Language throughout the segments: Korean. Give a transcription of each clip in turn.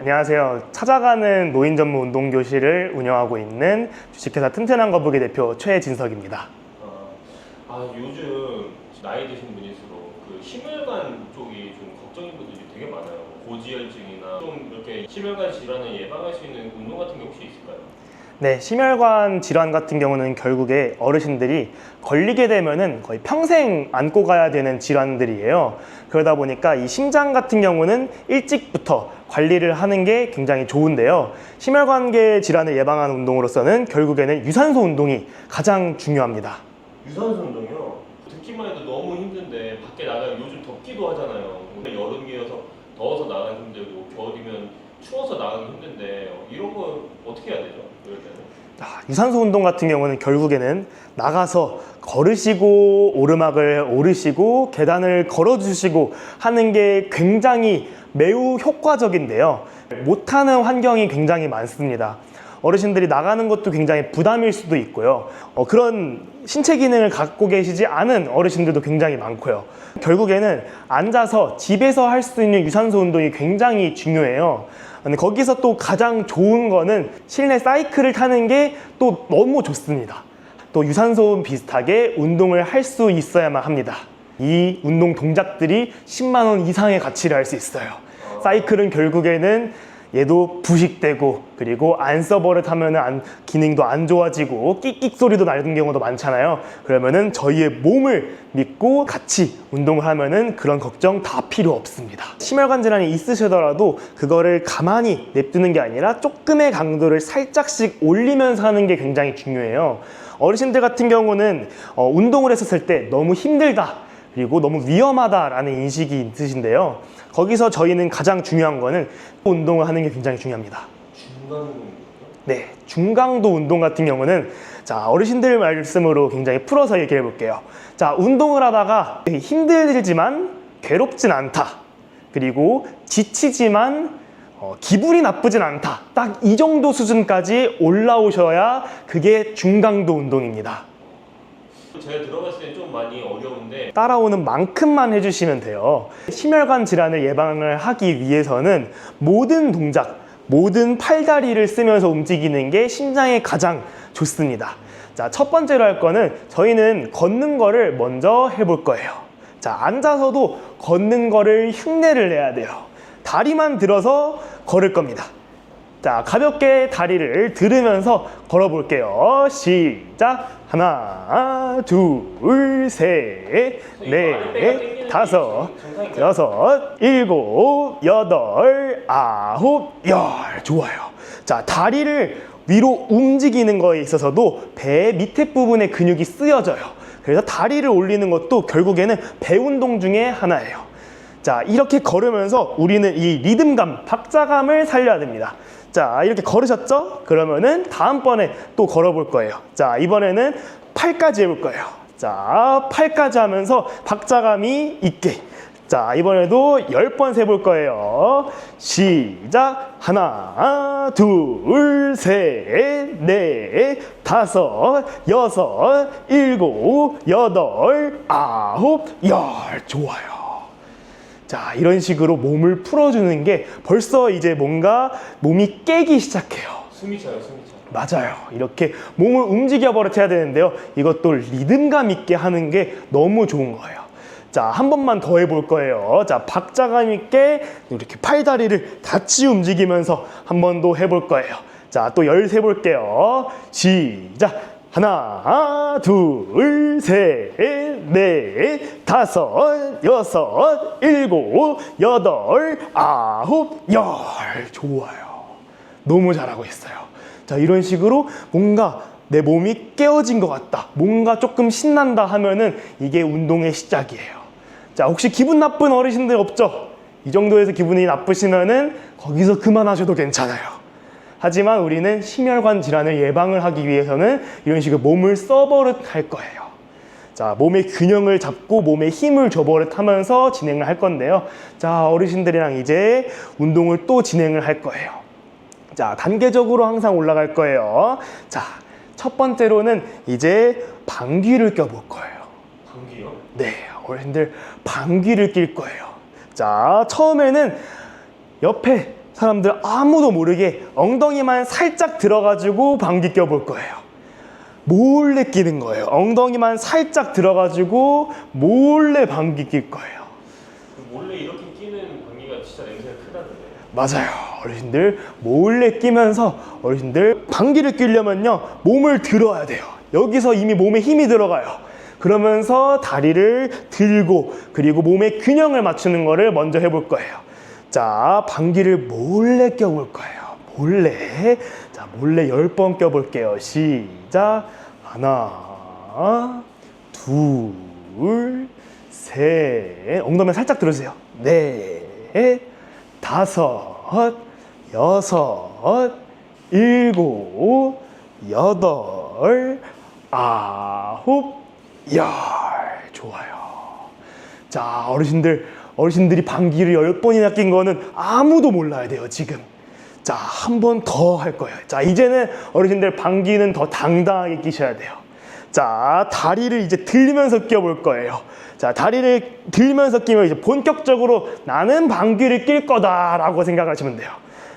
안녕하세요. 찾아가는 노인 전문 운동교실을 운영하고 있는 주식회사 튼튼한 거북이 대표 최진석입니다. 요즘 나이 드신 분일수록 그 심혈관 쪽이 좀 걱정인 분들이 되게 많아요. 고지혈증이나 좀 이렇게 심혈관 질환을 예방할 수 있는 운동 같은 게 혹시 있을까요? 네, 심혈관 질환 같은 경우는 결국에 어르신들이 걸리게 되면은 거의 평생 안고 가야 되는 질환들이에요. 그러다 보니까 이 심장 같은 경우는 일찍부터 관리를 하는 게 굉장히 좋은데요. 심혈관계 질환을 예방하는 운동으로서는 결국에는 유산소 운동이 가장 중요합니다. 유산소 운동이요? 듣기만 해도 너무 힘든데 밖에 나가면 요즘 덥기도 하잖아요. 여름이어서 더워서 나가기 힘들고 겨울이면 추워서 나가기 힘든데 이런 거 어떻게 해야 되죠? 이럴 때는? 유산소 운동 같은 경우는 결국에는 나가서 걸으시고 오르막을 오르시고 계단을 걸어주시고 하는 게 굉장히 매우 효과적인데요. 못하는 환경이 굉장히 많습니다. 어르신들이 나가는 것도 굉장히 부담일 수도 있고요. 그런 신체 기능을 갖고 계시지 않은 어르신들도 굉장히 많고요. 결국에는 앉아서 집에서 할 수 있는 유산소 운동이 굉장히 중요해요. 근데 거기서 또 가장 좋은 거는 실내 사이클을 타는 게 또 너무 좋습니다. 또 유산소 비슷하게 운동을 할 수 있어야만 합니다. 이 운동 동작들이 10만 원 이상의 가치를 할 수 있어요. 사이클은 결국에는 얘도 부식되고 그리고 안 써버릇하면 기능도 안 좋아지고 끽끽 소리도 나는 경우도 많잖아요. 그러면은 저희의 몸을 믿고 같이 운동을 하면은 그런 걱정 다 필요 없습니다. 심혈관 질환이 있으시더라도 그거를 가만히 냅두는 게 아니라 조금의 강도를 살짝씩 올리면서 하는 게 굉장히 중요해요. 어르신들 같은 경우는 운동을 했었을 때 너무 힘들다 그리고 너무 위험하다라는 인식이 있으신데요. 거기서 저희는 가장 중요한 거는 운동을 하는 게 굉장히 중요합니다. 중강도 운동이요? 네, 중강도 운동 같은 경우는 자, 어르신들 말씀으로 굉장히 풀어서 얘기해 볼게요. 자, 운동을 하다가 힘들지만 괴롭진 않다. 그리고 지치지만 기분이 나쁘진 않다. 딱 이 정도 수준까지 올라오셔야 그게 중강도 운동입니다. 제가 들어봤을 때 좀 많이 어려운데 따라오는 만큼만 해주시면 돼요. 심혈관 질환을 예방을 하기 위해서는 모든 동작, 모든 팔다리를 쓰면서 움직이는 게 심장에 가장 좋습니다. 자, 첫 번째로 할 거는 저희는 걷는 거를 먼저 해볼 거예요. 자, 앉아서도 걷는 거를 흉내를 내야 돼요. 다리만 들어서 걸을 겁니다. 자, 가볍게 다리를 들으면서 걸어볼게요. 시작! 하나, 둘, 셋, 넷, 다섯, 여섯, 일곱, 여덟, 아홉, 열. 좋아요. 자, 다리를 위로 움직이는 거에 있어서도 배 밑에 부분의 근육이 쓰여져요. 그래서 다리를 올리는 것도 결국에는 배 운동 중에 하나예요. 자, 이렇게 걸으면서 우리는 이 리듬감, 박자감을 살려야 됩니다. 자, 이렇게 걸으셨죠? 그러면은 다음번에 또 걸어볼 거예요. 자, 이번에는 팔까지 해볼 거예요. 자, 팔까지 하면서 박자감이 있게. 자, 이번에도 10번 세볼 거예요. 시작! 하나, 둘, 셋, 넷, 다섯, 여섯, 일곱, 여덟, 아홉, 열. 좋아요. 자, 이런 식으로 몸을 풀어주는 게 벌써 이제 뭔가 몸이 깨기 시작해요. 숨이 차요, 숨이 차. 맞아요. 이렇게 몸을 움직여 버릇해야 되는데요. 이것도 리듬감 있게 하는 게 너무 좋은 거예요. 자, 한 번만 더 해볼 거예요. 자, 박자감 있게 이렇게 팔다리를 같이 움직이면서 한 번 더 해볼 거예요. 자, 또 13 볼게요. 시작! 하나, 둘, 셋, 넷, 다섯, 여섯, 일곱, 여덟, 아홉, 열. 좋아요. 너무 잘하고 있어요. 자, 이런 식으로 뭔가 내 몸이 깨어진 것 같다. 뭔가 조금 신난다 하면은 이게 운동의 시작이에요. 자, 혹시 기분 나쁜 어르신들 없죠? 이 정도에서 기분이 나쁘시면은 거기서 그만하셔도 괜찮아요. 하지만 우리는 심혈관 질환을 예방을 하기 위해서는 이런 식으로 몸을 써버릇할 거예요. 자, 몸의 균형을 잡고 몸에 힘을 줘버릇하면서 진행을 할 건데요. 자, 어르신들이랑 이제 운동을 또 진행을 할 거예요. 자, 단계적으로 항상 올라갈 거예요. 자, 첫 번째로는 이제 방귀를 껴볼 거예요. 방귀요? 네, 어르신들 방귀를 낄 거예요. 자, 처음에는 옆에 사람들 아무도 모르게 엉덩이만 살짝 들어가지고 방귀 껴볼 거예요. 몰래 끼는 거예요. 엉덩이만 살짝 들어가지고 몰래 방귀 낄 거예요. 몰래 이렇게 끼는 방귀가 진짜 냄새가 크다는데. 맞아요. 어르신들 몰래 끼면서 어르신들 방귀를 뀌려면요 몸을 들어야 돼요. 여기서 이미 몸에 힘이 들어가요. 그러면서 다리를 들고 그리고 몸의 균형을 맞추는 거를 먼저 해볼 거예요. 자, 방귀를 몰래 껴볼 거예요. 몰래. 자, 몰래 10번 껴볼게요. 시작. 하나, 둘, 셋. 엉덩이 살짝 들어주세요. 넷, 다섯, 여섯, 일곱, 여덟, 아홉, 열. 좋아요. 자, 어르신들이 방귀를 10번이나 낀 거는 아무도 몰라야 돼요, 지금. 자, 한 번 더 할 거예요. 자, 이제는 어르신들 방귀는 더 당당하게 끼셔야 돼요. 자, 다리를 이제 들면서 껴볼 거예요. 자, 다리를 들면서 끼면 이제 본격적으로 나는 방귀를 낄 거다라고 생각하시면 돼요.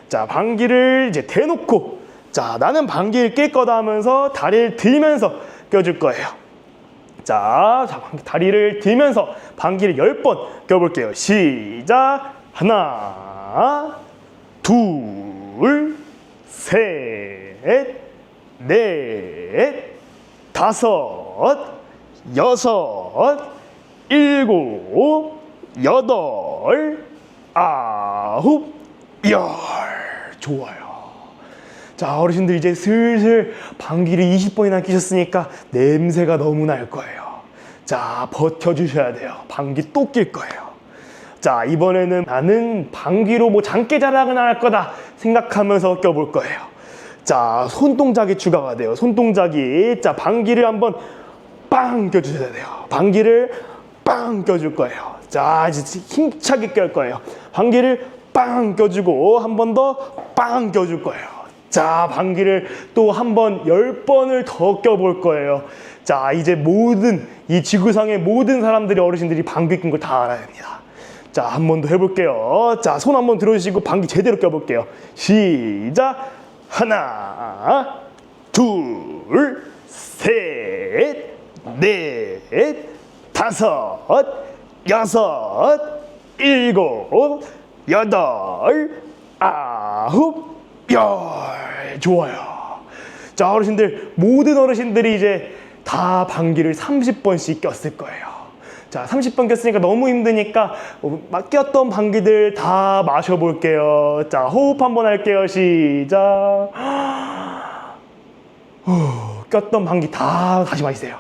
자, 방귀를 이제 대놓고, 자, 나는 방귀를 낄 거다 하면서 다리를 들면서 껴줄 거예요. 자, 다리를 들면서 방귀를 10번 껴볼게요. 시작. 하나, 둘, 셋, 넷, 다섯, 여섯, 일곱, 여덟, 아홉, 열. 좋아요. 자, 어르신들 이제 슬슬 방귀를 20번이나 끼셨으니까 냄새가 너무 날 거예요. 자, 버텨주셔야 돼요. 방귀 또 낄 거예요. 자, 이번에는 나는 방귀로 뭐 장깨자랑을 할 거다 생각하면서 껴볼 거예요. 자, 손동작이 추가가 돼요. 손동작이. 자, 방귀를 한번 빵 껴주셔야 돼요. 방귀를 빵 껴줄 거예요. 자, 이제 힘차게 낄 거예요. 방귀를 빵 껴주고 한 번 더 빵 껴줄 거예요. 자, 방귀를 또 한 번 10번을 더 껴볼 거예요. 자, 이제 이 지구상의 모든 사람들이 어르신들이 방귀 낀 걸 다 알아야 됩니다. 자, 한 번 더 해볼게요. 자, 손 한번 들어주시고 방귀 제대로 껴볼게요. 시작. 하나, 둘, 셋, 넷, 다섯, 여섯, 일곱, 여덟, 아홉, 열. 좋아요. 자, 어르신들, 모든 어르신들이 이제 다 방귀를 30번씩 꼈을 거예요. 자, 30번 꼈으니까 너무 힘드니까 꼈던 방귀들 다 마셔볼게요. 자, 호흡 한번 할게요. 시작. 꼈던 방귀 다 다시 마시세요.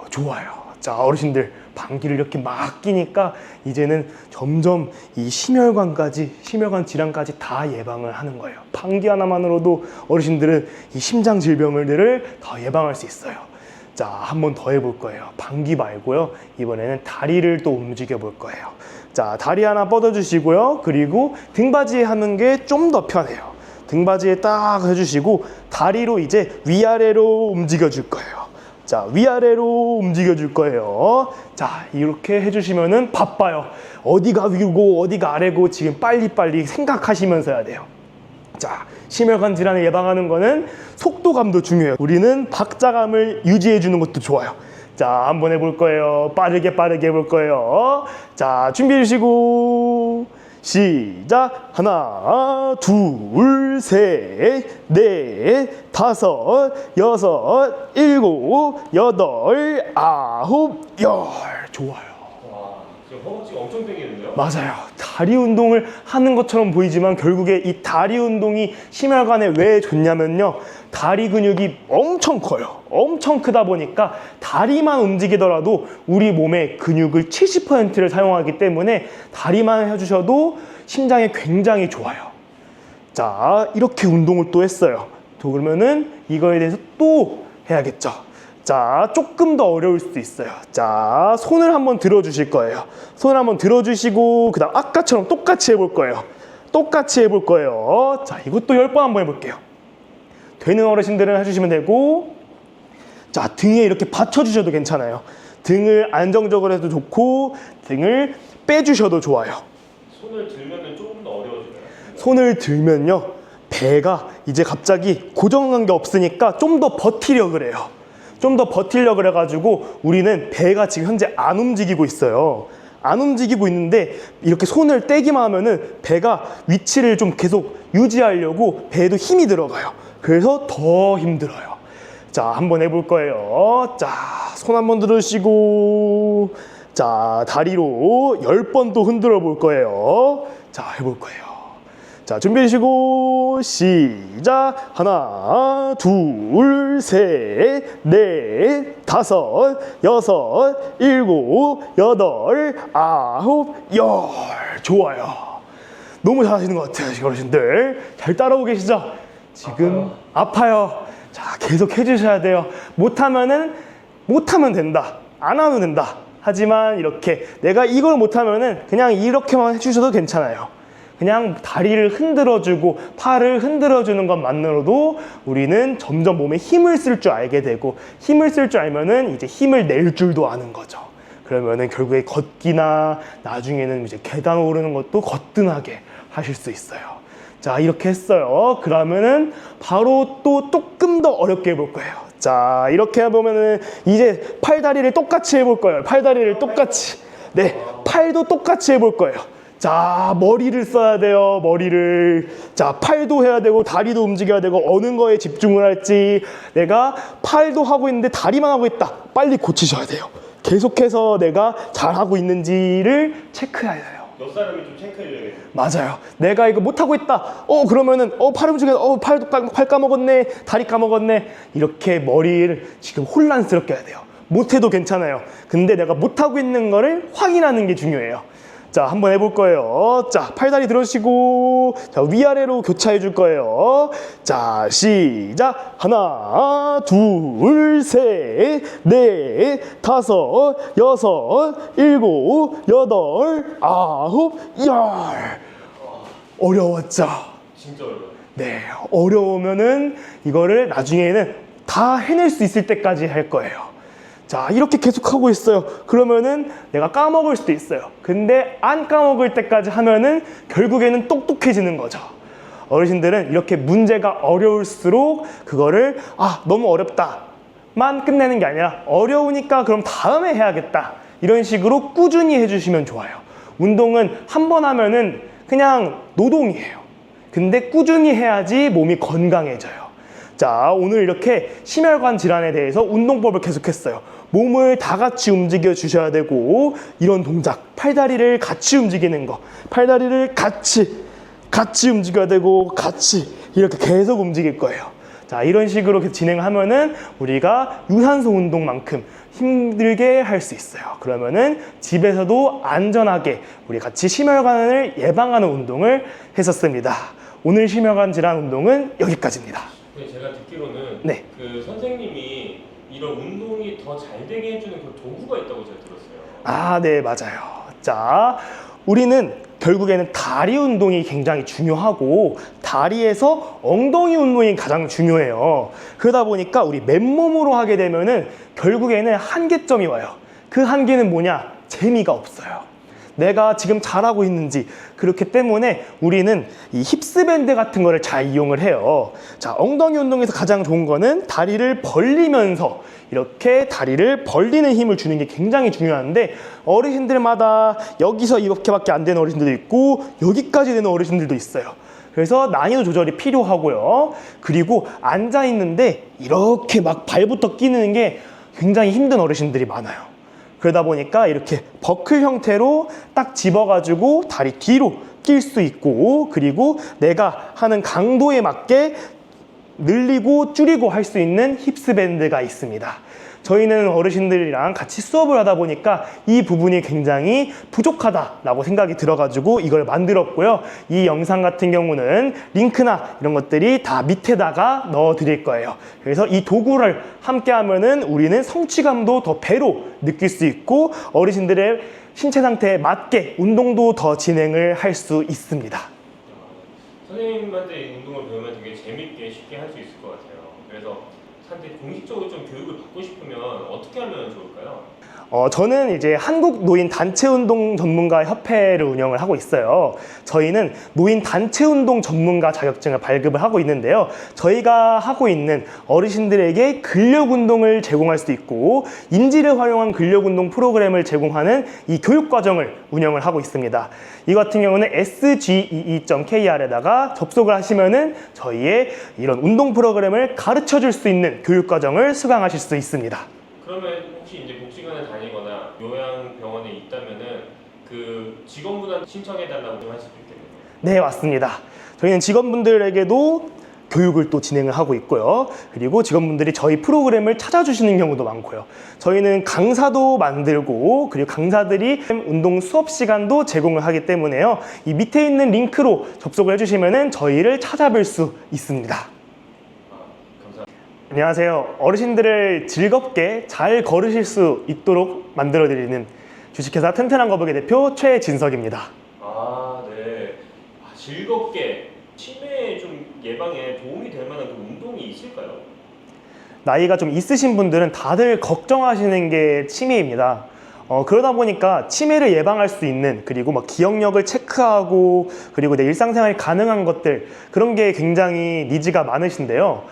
좋아요. 자, 어르신들 방귀를 이렇게 막 끼니까 이제는 점점 이 심혈관 질환까지 다 예방을 하는 거예요. 방귀 하나만으로도 어르신들은 이 심장 질병들을 더 예방할 수 있어요. 자, 한 번 더 해볼 거예요. 방귀 말고요. 이번에는 다리를 또 움직여 볼 거예요. 자, 다리 하나 뻗어주시고요. 그리고 등받이 하는 게 좀 더 편해요. 등받이에 딱 해주시고 다리로 이제 위아래로 움직여 줄 거예요. 자, 위아래로 움직여 줄 거예요. 자, 이렇게 해주시면은 바빠요. 어디가 위고 어디가 아래고 지금 빨리빨리 생각하시면서 해야 돼요. 자, 심혈관 질환을 예방하는 거는 속도감도 중요해요. 우리는 박자감을 유지해 주는 것도 좋아요. 자, 한번 해볼 거예요. 빠르게 해볼 거예요. 자, 준비해 주시고 시작. 하나, 둘, 셋, 넷, 다섯, 여섯, 일곱, 여덟, 아홉, 열. 좋아요. 와, 지금 허벅지가 엄청 땡기는데요? 맞아요. 다리 운동을 하는 것처럼 보이지만 결국에 이 다리 운동이 심혈관에 왜 좋냐면요. 다리 근육이 엄청 커요. 엄청 크다 보니까 다리만 움직이더라도 우리 몸의 근육을 70%를 사용하기 때문에 다리만 해주셔도 심장에 굉장히 좋아요. 자, 이렇게 운동을 또 했어요. 그러면은 이거에 대해서 또 해야겠죠. 자, 조금 더 어려울 수도 있어요. 자, 손을 한번 들어주실 거예요. 손을 한번 들어주시고 그 다음 아까처럼 똑같이 해볼 거예요. 자, 이것도 10번 한번 해볼게요. 되는 어르신들은 해주시면 되고 자, 등에 이렇게 받쳐주셔도 괜찮아요. 등을 안정적으로 해도 좋고 등을 빼주셔도 좋아요. 손을 들면은 조금 더 어려워지나요? 손을 들면요, 배가 이제 갑자기 고정한 게 없으니까 좀 더 버티려 그래요. 좀 더 버티려 그래가지고 우리는 배가 지금 현재 안 움직이고 있어요. 안 움직이고 있는데 이렇게 손을 떼기만 하면은 배가 위치를 좀 계속 유지하려고 배에도 힘이 들어가요. 그래서 더 힘들어요. 자, 한번 해볼 거예요. 자, 손 한번 들으시고, 자, 다리로 10번 또 흔들어 볼 거예요. 자, 해볼 거예요. 자, 준비하시고 시작. 하나, 둘, 셋, 넷, 다섯, 여섯, 일곱, 여덟, 아홉, 열. 좋아요. 너무 잘하시는 것 같아요, 지금 어르신들. 잘 따라오고 계시죠? 지금 아파요. 자, 계속 해주셔야 돼요. 못하면 된다. 안 하면 된다. 하지만 이렇게 내가 이걸 못하면은 그냥 이렇게만 해주셔도 괜찮아요. 그냥 다리를 흔들어주고 팔을 흔들어주는 것만으로도 우리는 점점 몸에 힘을 쓸 줄 알게 되고, 힘을 쓸 줄 알면은 이제 힘을 낼 줄도 아는 거죠. 그러면은 결국에 걷기나 나중에는 이제 계단 오르는 것도 거뜬하게 하실 수 있어요. 자, 이렇게 했어요. 그러면은 바로 또 조금 더 어렵게 해볼 거예요. 자, 이렇게 해보면은 이제 팔다리를 똑같이 해볼 거예요. 팔다리를 똑같이. 네, 팔도 똑같이 해볼 거예요. 자, 머리를 써야 돼요. 머리를. 자, 팔도 해야 되고 다리도 움직여야 되고 어느 거에 집중을 할지. 내가 팔도 하고 있는데 다리만 하고 있다. 빨리 고치셔야 돼요. 계속해서 내가 잘하고 있는지를 체크해야 돼요. 옆 사람이 좀 체크해줘야겠네요. 맞아요. 내가 이거 못하고 있다. 그러면은 팔 움직여. 팔 까먹었네. 다리 까먹었네. 이렇게 머리를 지금 혼란스럽게 해야 돼요. 못해도 괜찮아요. 근데 내가 못하고 있는 거를 확인하는 게 중요해요. 자, 한번 해볼 거예요. 자, 팔다리 들어주시고, 자, 위아래로 교차해 줄 거예요. 자, 시작. 하나, 둘, 셋, 넷, 다섯, 여섯, 일곱, 여덟, 아홉, 열. 어려웠죠? 진짜 어려워요. 네, 어려우면은 이거를 나중에는 다 해낼 수 있을 때까지 할 거예요. 자, 이렇게 계속 하고 있어요. 그러면은 내가 까먹을 수도 있어요. 근데 안 까먹을 때까지 하면은 결국에는 똑똑해지는 거죠. 어르신들은 이렇게 문제가 어려울수록 그거를 너무 어렵다만 끝내는 게 아니라 어려우니까 그럼 다음에 해야겠다. 이런 식으로 꾸준히 해주시면 좋아요. 운동은 한 번 하면은 그냥 노동이에요. 근데 꾸준히 해야지 몸이 건강해져요. 자, 오늘 이렇게 심혈관 질환에 대해서 운동법을 계속했어요. 몸을 다 같이 움직여 주셔야 되고, 이런 동작, 팔다리를 같이 움직이는 거, 팔다리를 같이 움직여야 되고, 같이 이렇게 계속 움직일 거예요. 자, 이런 식으로 진행하면은 우리가 유산소 운동만큼 힘들게 할 수 있어요. 그러면은 집에서도 안전하게 우리 같이 심혈관을 예방하는 운동을 했었습니다. 오늘 심혈관 질환 운동은 여기까지입니다. 근데 제가 듣기로는 네. 그 선생님이 이런 운동이 더 잘 되게 해주는 그 도구가 있다고 제가 들었어요. 네, 맞아요. 자, 우리는 결국에는 다리 운동이 굉장히 중요하고 다리에서 엉덩이 운동이 가장 중요해요. 그러다 보니까 우리 맨몸으로 하게 되면은 결국에는 한계점이 와요. 그 한계는 뭐냐? 재미가 없어요. 내가 지금 잘하고 있는지. 그렇기 때문에 우리는 이 힙스밴드 같은 거를 잘 이용을 해요. 자, 엉덩이 운동에서 가장 좋은 거는 다리를 벌리면서 이렇게 다리를 벌리는 힘을 주는 게 굉장히 중요한데, 어르신들마다 여기서 이렇게밖에 안 되는 어르신들도 있고 여기까지 되는 어르신들도 있어요. 그래서 난이도 조절이 필요하고요. 그리고 앉아 있는데 이렇게 막 발부터 끼는 게 굉장히 힘든 어르신들이 많아요. 그러다 보니까 이렇게 버클 형태로 딱 집어가지고 다리 뒤로 낄 수 있고, 그리고 내가 하는 강도에 맞게 늘리고 줄이고 할 수 있는 힙스밴드가 있습니다. 저희는 어르신들이랑 같이 수업을 하다 보니까 이 부분이 굉장히 부족하다라고 생각이 들어가지고 이걸 만들었고요. 이 영상 같은 경우는 링크나 이런 것들이 다 밑에다가 넣어 드릴 거예요. 그래서 이 도구를 함께 하면은 우리는 성취감도 더 배로 느낄 수 있고, 어르신들의 신체 상태에 맞게 운동도 더 진행을 할 수 있습니다. 선생님한테 이 운동을 배우면 되게 재밌게 쉽게 할 수 있을 것 같아요. 그래서 한테 공식적으로 좀 교육을 받고 싶으면 어떻게 하면 좋을까요? 저는 이제 한국 노인 단체 운동 전문가 협회를 운영을 하고 있어요. 저희는 노인 단체 운동 전문가 자격증을 발급을 하고 있는데요. 저희가 하고 있는 어르신들에게 근력 운동을 제공할 수 있고 인지를 활용한 근력 운동 프로그램을 제공하는 이 교육 과정을 운영을 하고 있습니다. 이 같은 경우는 sgee.kr에다가 접속을 하시면은 저희의 이런 운동 프로그램을 가르쳐 줄 수 있는 교육 과정을 수강하실 수 있습니다. 그러면 혹시 이제 복지관에 다니거나 요양병원에 있다면은 그 직원분한테 신청해달라고 좀 할 수도 있겠네요. 네, 맞습니다. 저희는 직원분들에게도 교육을 또 진행을 하고 있고요. 그리고 직원분들이 저희 프로그램을 찾아주시는 경우도 많고요. 저희는 강사도 만들고 그리고 강사들이 운동 수업 시간도 제공을 하기 때문에요. 이 밑에 있는 링크로 접속을 해주시면 저희를 찾아뵐 수 있습니다. 감사합니다. 안녕하세요. 어르신들을 즐겁게 잘 걸으실 수 있도록 만들어드리는 주식회사 튼튼한 거북이 대표 최진석입니다. 네. 즐겁게 치매 좀 예방에 도움이 될 만한 그 운동이 있을까요? 나이가 좀 있으신 분들은 다들 걱정하시는 게 치매입니다. 그러다 보니까 치매를 예방할 수 있는, 그리고 막 기억력을 체크하고 그리고 내 일상생활이 가능한 것들, 그런 게 굉장히 니즈가 많으신데요.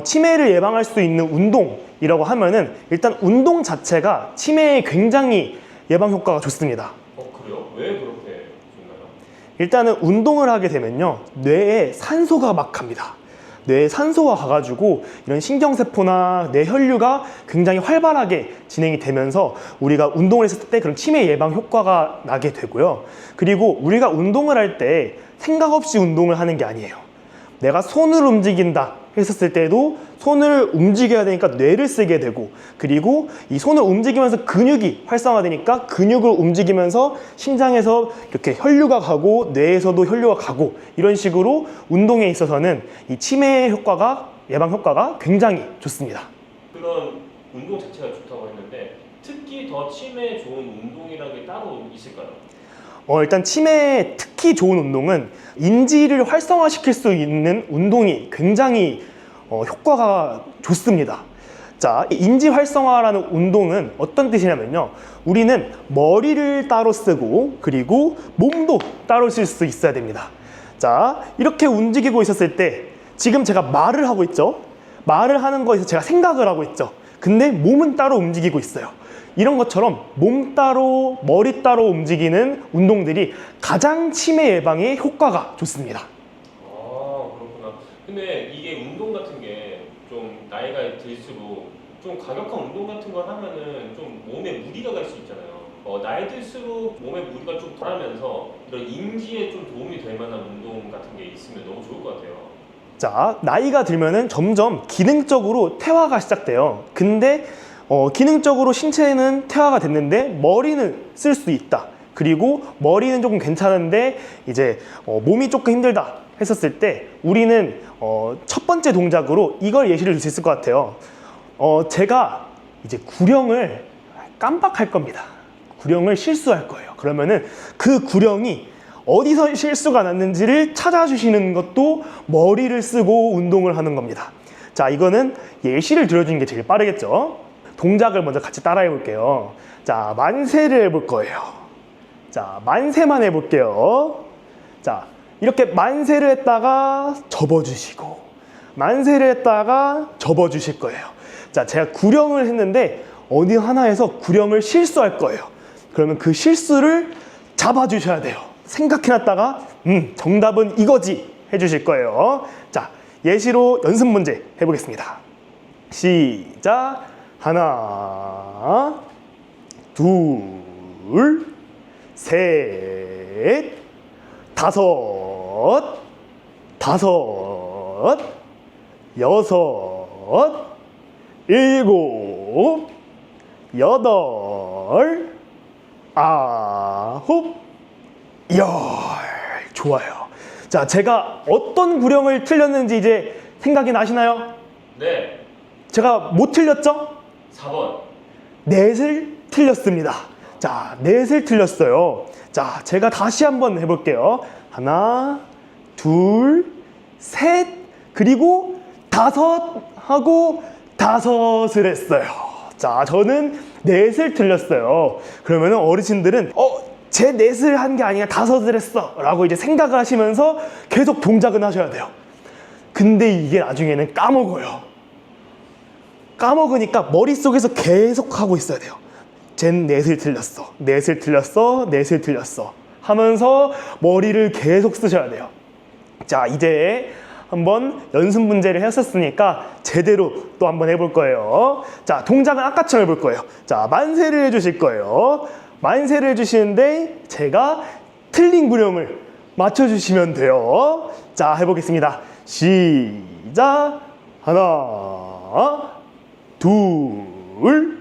치매를 예방할 수 있는 운동이라고 하면은 일단 운동 자체가 치매에 굉장히 예방 효과가 좋습니다. 그래요? 왜 그렇게 좋나요? 일단은 운동을 하게 되면요, 뇌에 산소가 막 갑니다. 뇌에 산소가 가가지고 이런 신경세포나 뇌 혈류가 굉장히 활발하게 진행이 되면서 우리가 운동을 했을 때 그런 치매 예방 효과가 나게 되고요. 그리고 우리가 운동을 할 때 생각 없이 운동을 하는 게 아니에요. 내가 손을 움직인다 했었을 때도 손을 움직여야 되니까 뇌를 쓰게 되고, 그리고 이 손을 움직이면서 근육이 활성화되니까 근육을 움직이면서 심장에서 이렇게 혈류가 가고 뇌에서도 혈류가 가고, 이런 식으로 운동에 있어서는 이 치매 효과가, 예방 효과가 굉장히 좋습니다. 그런 운동 자체가 좋다고 했는데 특히 더 치매에 좋은 운동이라는 게 따로 있을까요? 일단 치매에 특히 좋은 운동은 인지를 활성화시킬 수 있는 운동이 굉장히 효과가 좋습니다. 자, 인지 활성화라는 운동은 어떤 뜻이냐면요, 우리는 머리를 따로 쓰고 그리고 몸도 따로 쓸 수 있어야 됩니다. 자, 이렇게 움직이고 있었을 때 지금 제가 말을 하고 있죠. 말을 하는 거에서 제가 생각을 하고 있죠. 근데 몸은 따로 움직이고 있어요. 이런 것처럼 몸 따로 머리 따로 움직이는 운동들이 가장 치매 예방에 효과가 좋습니다. 그렇구나. 근데 이게 운동 같은 게 좀 나이가 들수록 좀 과격한 운동 같은 걸 하면은 좀 몸에 무리가 갈 수 있잖아요. 나이 들수록 몸에 무리가 좀 덜하면서 이런 인지에 좀 도움이 될 만한 운동 같은 게 있으면 너무 좋을 것 같아요. 자, 나이가 들면은 점점 기능적으로 퇴화가 시작돼요. 근데 기능적으로 신체는 퇴화가 됐는데 머리는 쓸 수 있다. 그리고 머리는 조금 괜찮은데 이제 몸이 조금 힘들다 했었을 때 우리는 첫 번째 동작으로 이걸 예시를 들 수 있을 것 같아요. 제가 이제 구령을 깜빡할 겁니다. 구령을 실수할 거예요. 그러면은 그 구령이 어디서 실수가 났는지를 찾아주시는 것도 머리를 쓰고 운동을 하는 겁니다. 자, 이거는 예시를 들어주는 게 제일 빠르겠죠. 동작을 먼저 같이 따라해 볼게요. 자, 만세를 해볼 거예요. 자, 만세만 해볼게요. 자, 이렇게 만세를 했다가 접어주시고, 만세를 했다가 접어주실 거예요. 자, 제가 구령을 했는데 어디 하나에서 구령을 실수할 거예요. 그러면 그 실수를 잡아주셔야 돼요. 생각해놨다가 정답은 이거지 해주실 거예요. 자, 예시로 연습 문제 해보겠습니다. 시작. 하나, 둘, 셋, 다섯, 여섯, 일곱, 여덟, 아홉, 열. 좋아요. 자, 제가 어떤 구령을 틀렸는지 이제 생각이 나시나요? 네. 제가 뭐 틀렸죠? 4번. 넷을 틀렸습니다. 자, 넷을 틀렸어요. 자, 제가 다시 한번 해볼게요. 하나, 둘, 셋, 그리고 다섯 하고 5을 했어요. 자, 저는 넷을 틀렸어요. 그러면 어르신들은 제 넷을 한 게 아니라 5을 했어 라고 이제 생각을 하시면서 계속 동작은 하셔야 돼요. 근데 이게 나중에는 까먹어요. 까먹으니까 머릿속에서 계속 하고 있어야 돼요. 쟨 넷을 틀렸어, 넷을 틀렸어, 넷을 틀렸어 하면서 머리를 계속 쓰셔야 돼요. 자, 이제 한번 연습 문제를 했었으니까 제대로 또 한번 해볼 거예요. 자, 동작은 아까처럼 해볼 거예요. 자, 만세를 해주실 거예요. 만세를 해주시는데 제가 틀린 구령을 맞춰주시면 돼요. 자, 해보겠습니다. 시작. 하나, 둘,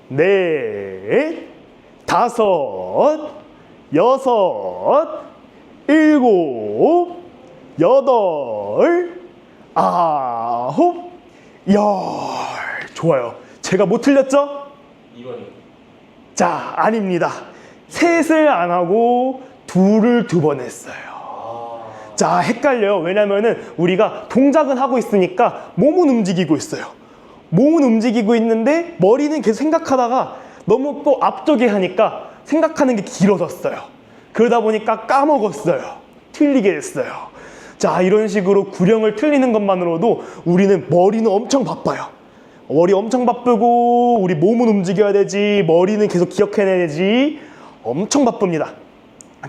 넷, 5, 6, 7, 8, 9, 10. 좋아요. 제가 못 틀렸죠? 2번이. 자, 아닙니다. 셋을 안 하고 둘을 2번 했어요. 자, 헷갈려요. 왜냐면은 우리가 동작은 하고 있으니까 몸은 움직이고 있어요. 몸은 움직이고 있는데 머리는 계속 생각하다가 너무 또 앞쪽에 하니까 생각하는 게 길어졌어요. 그러다 보니까 까먹었어요. 틀리게 됐어요. 자, 이런 식으로 구령을 틀리는 것만으로도 우리는 머리는 엄청 바빠요. 머리 엄청 바쁘고 우리 몸은 움직여야 되지, 머리는 계속 기억해내야 되지. 엄청 바쁩니다.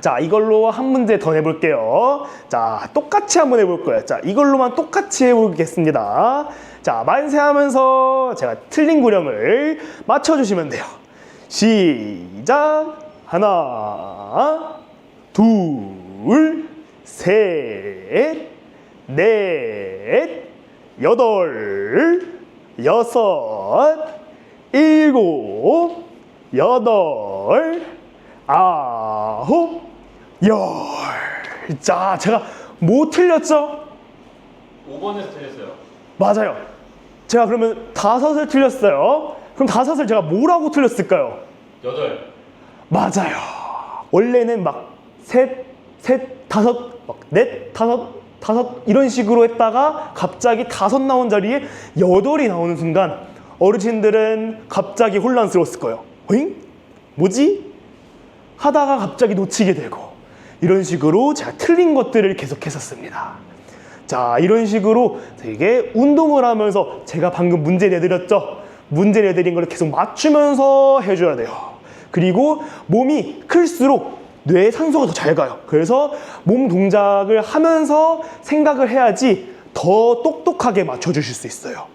자, 이걸로 한 문제 더 내볼게요. 자, 똑같이 한번 해볼 거예요. 자, 이걸로만 똑같이 해보겠습니다. 자, 만세하면서 제가 틀린 구령을 맞춰주시면 돼요. 시작. 하나, 둘, 셋, 넷, 8, 6, 7, 8, 9, 10. 자, 제가 뭐 틀렸죠? 5번에서 틀렸어요. 맞아요. 제가 그러면 5을 틀렸어요. 그럼 5을 제가 뭐라고 틀렸을까요? 8. 맞아요. 원래는 막 셋, 다섯, 막 넷, 다섯 이런 식으로 했다가 갑자기 5 나온 자리에 8이 나오는 순간 어르신들은 갑자기 혼란스러웠을 거예요. 어잉? 뭐지? 하다가 갑자기 놓치게 되고 이런 식으로 제가 틀린 것들을 계속 했었습니다. 자, 이런 식으로 되게 운동을 하면서 제가 방금 문제 내드렸죠? 문제 내드린 걸 계속 맞추면서 해줘야 돼요. 그리고 몸이 클수록 뇌에 산소가 더 잘 가요. 그래서 몸 동작을 하면서 생각을 해야지 더 똑똑하게 맞춰주실 수 있어요.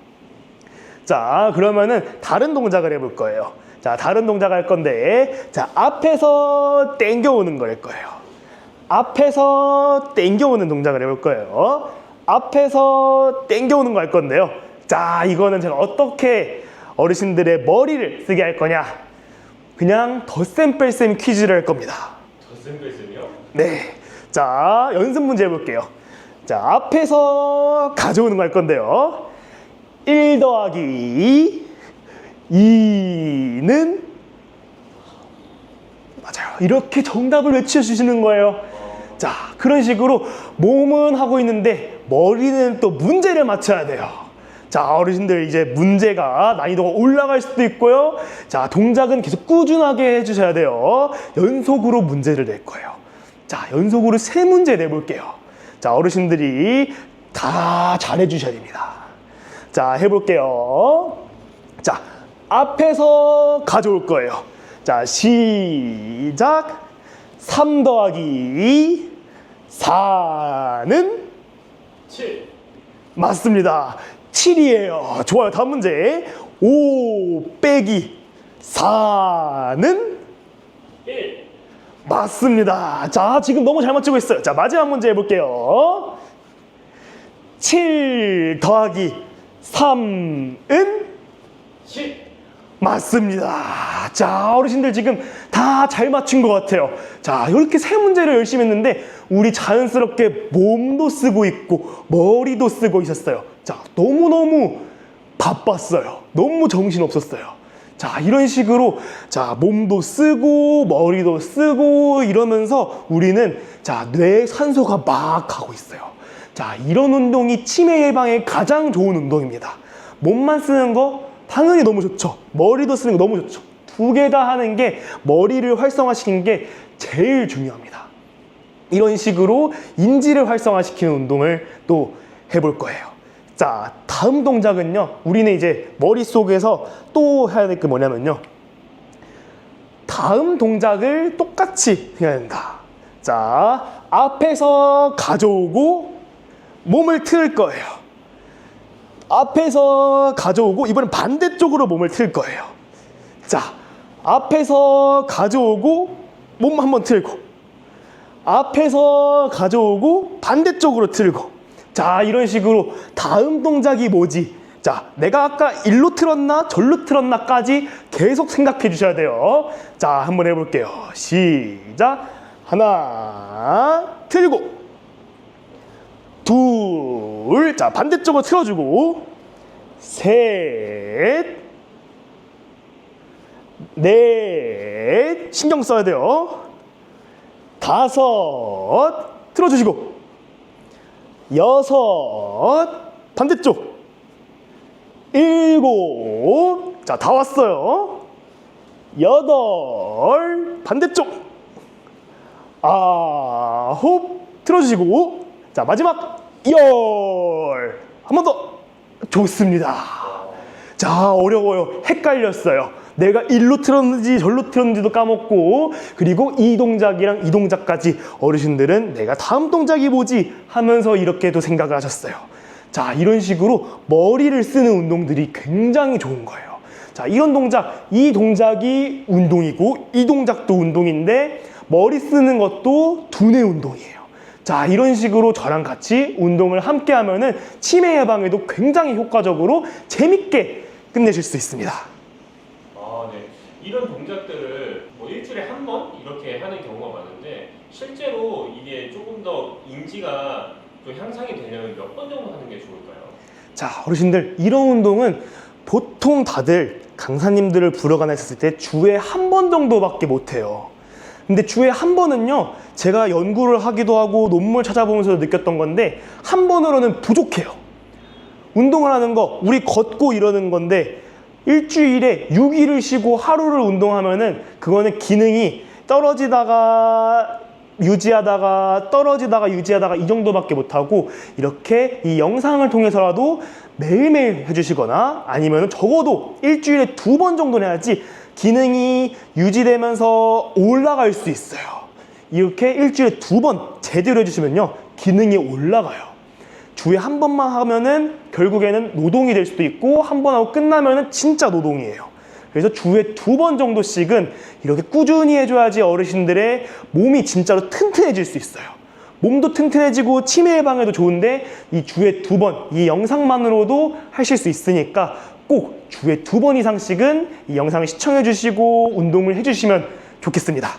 자, 그러면은 다른 동작을 해볼 거예요. 자, 다른 동작 할 건데, 자, 앞에서 당겨오는 걸 할 거예요. 앞에서 당겨오는 동작을 해볼 거예요. 앞에서 당겨오는 거 할 건데요. 자, 이거는 제가 어떻게 어르신들의 머리를 쓰게 할 거냐? 그냥 덧셈 뺄셈 퀴즈를 할 겁니다. 덧셈 뺄셈이요? 네. 자, 연습 문제 해볼게요. 자, 앞에서 가져오는 거 할 건데요. 1 더하기 2는 맞아요. 이렇게 정답을 외쳐주시는 거예요. 자, 그런 식으로 몸은 하고 있는데 머리는 또 문제를 맞춰야 돼요. 자, 어르신들 이제 문제가 난이도가 올라갈 수도 있고요. 자, 동작은 계속 꾸준하게 해주셔야 돼요. 연속으로 문제를 낼 거예요. 자, 연속으로 3문제 내볼게요. 자, 어르신들이 다 잘해주셔야 됩니다. 자, 해볼게요. 자, 앞에서 가져올 거예요. 자, 시작. 3 더하기 4는 7. 맞습니다. 7이에요. 좋아요. 다음 문제. 5 빼기 4는 1. 맞습니다. 자, 지금 너무 잘 맞추고 있어요. 자, 마지막 문제 해볼게요. 7 더하기 3은 10. 맞습니다. 자, 어르신들 지금 다 잘 맞춘 것 같아요. 자, 이렇게 3문제를 열심히 했는데 우리 자연스럽게 몸도 쓰고 있고 머리도 쓰고 있었어요. 자, 너무너무 바빴어요. 너무 정신없었어요. 자, 이런 식으로 자, 몸도 쓰고 머리도 쓰고 이러면서 우리는 자, 뇌에 산소가 막 가고 있어요. 자, 이런 운동이 치매 예방에 가장 좋은 운동입니다. 몸만 쓰는 거 당연히 너무 좋죠. 머리도 쓰는 거 너무 좋죠. 두 개 다 하는 게 머리를 활성화시키는 게 제일 중요합니다. 이런 식으로 인지를 활성화시키는 운동을 또 해볼 거예요. 자, 다음 동작은요. 우리는 이제 머릿속에서 또 해야 될 게 뭐냐면요. 다음 동작을 똑같이 해야 된다. 자, 앞에서 가져오고 몸을 틀 거예요. 앞에서 가져오고 이번엔 반대쪽으로 몸을 틀 거예요. 자, 앞에서 가져오고 몸 한번 틀고 앞에서 가져오고 반대쪽으로 틀고 자, 이런 식으로 다음 동작이 뭐지? 자, 내가 아까 일로 틀었나 절로 틀었나까지 계속 생각해 주셔야 돼요. 자, 한번 해볼게요. 시작. 하나, 틀고 둘, 자, 반대쪽으로 틀어주고 셋, 넷, 신경 써야 돼요. 다섯, 틀어주시고 여섯, 반대쪽 일곱, 자, 다 왔어요. 여덟, 반대쪽 아홉, 틀어주시고 자, 마지막 열, 한 번 더. 좋습니다. 자, 어려워요. 헷갈렸어요. 내가 일로 틀었는지 절로 틀었는지도 까먹고 그리고 이 동작이랑 이 동작까지 어르신들은 내가 다음 동작이 뭐지 하면서 이렇게도 생각을 하셨어요. 자, 이런 식으로 머리를 쓰는 운동들이 굉장히 좋은 거예요. 자, 이런 동작, 이 동작이 운동이고 이 동작도 운동인데 머리 쓰는 것도 두뇌 운동이에요. 자, 이런 식으로 저랑 같이 운동을 함께 하면은 치매 예방에도 굉장히 효과적으로 재밌게 끝내실 수 있습니다. 아, 네. 이런 동작들을 뭐 일주일에 한 번 이렇게 하는 경우가 많은데 실제로 이게 조금 더 인지가 좀 향상이 되려면 몇 번 정도 하는 게 좋을까요? 자, 어르신들, 이런 운동은 보통 다들 강사님들을 부러가나 했을 때 주에 한 번 정도밖에 못해요. 근데 주에 한 번은요, 제가 연구를 하기도 하고 논문 찾아보면서 느꼈던 건데 한 번으로는 부족해요. 운동을 하는 거, 우리 걷고 이러는 건데 일주일에 6일을 쉬고 하루를 운동하면은 그거는 기능이 떨어지다가 유지하다가 떨어지다가 유지하다가 이 정도밖에 못하고 이렇게 이 영상을 통해서라도 매일매일 해주시거나 아니면 적어도 일주일에 2번 정도는 해야지 기능이 유지되면서 올라갈 수 있어요. 이렇게 일주일에 2번 제대로 해주시면요, 기능이 올라가요. 주에 한 번만 하면은 결국에는 노동이 될 수도 있고 한 번 하고 끝나면은 진짜 노동이에요. 그래서 주에 2번 정도씩은 이렇게 꾸준히 해줘야지 어르신들의 몸이 진짜로 튼튼해질 수 있어요. 몸도 튼튼해지고 치매 예방에도 좋은데 이 주에 2번, 이 영상만으로도 하실 수 있으니까 꼭 주에 2번 이상씩은 이 영상을 시청해 주시고 운동을 해주시면 좋겠습니다.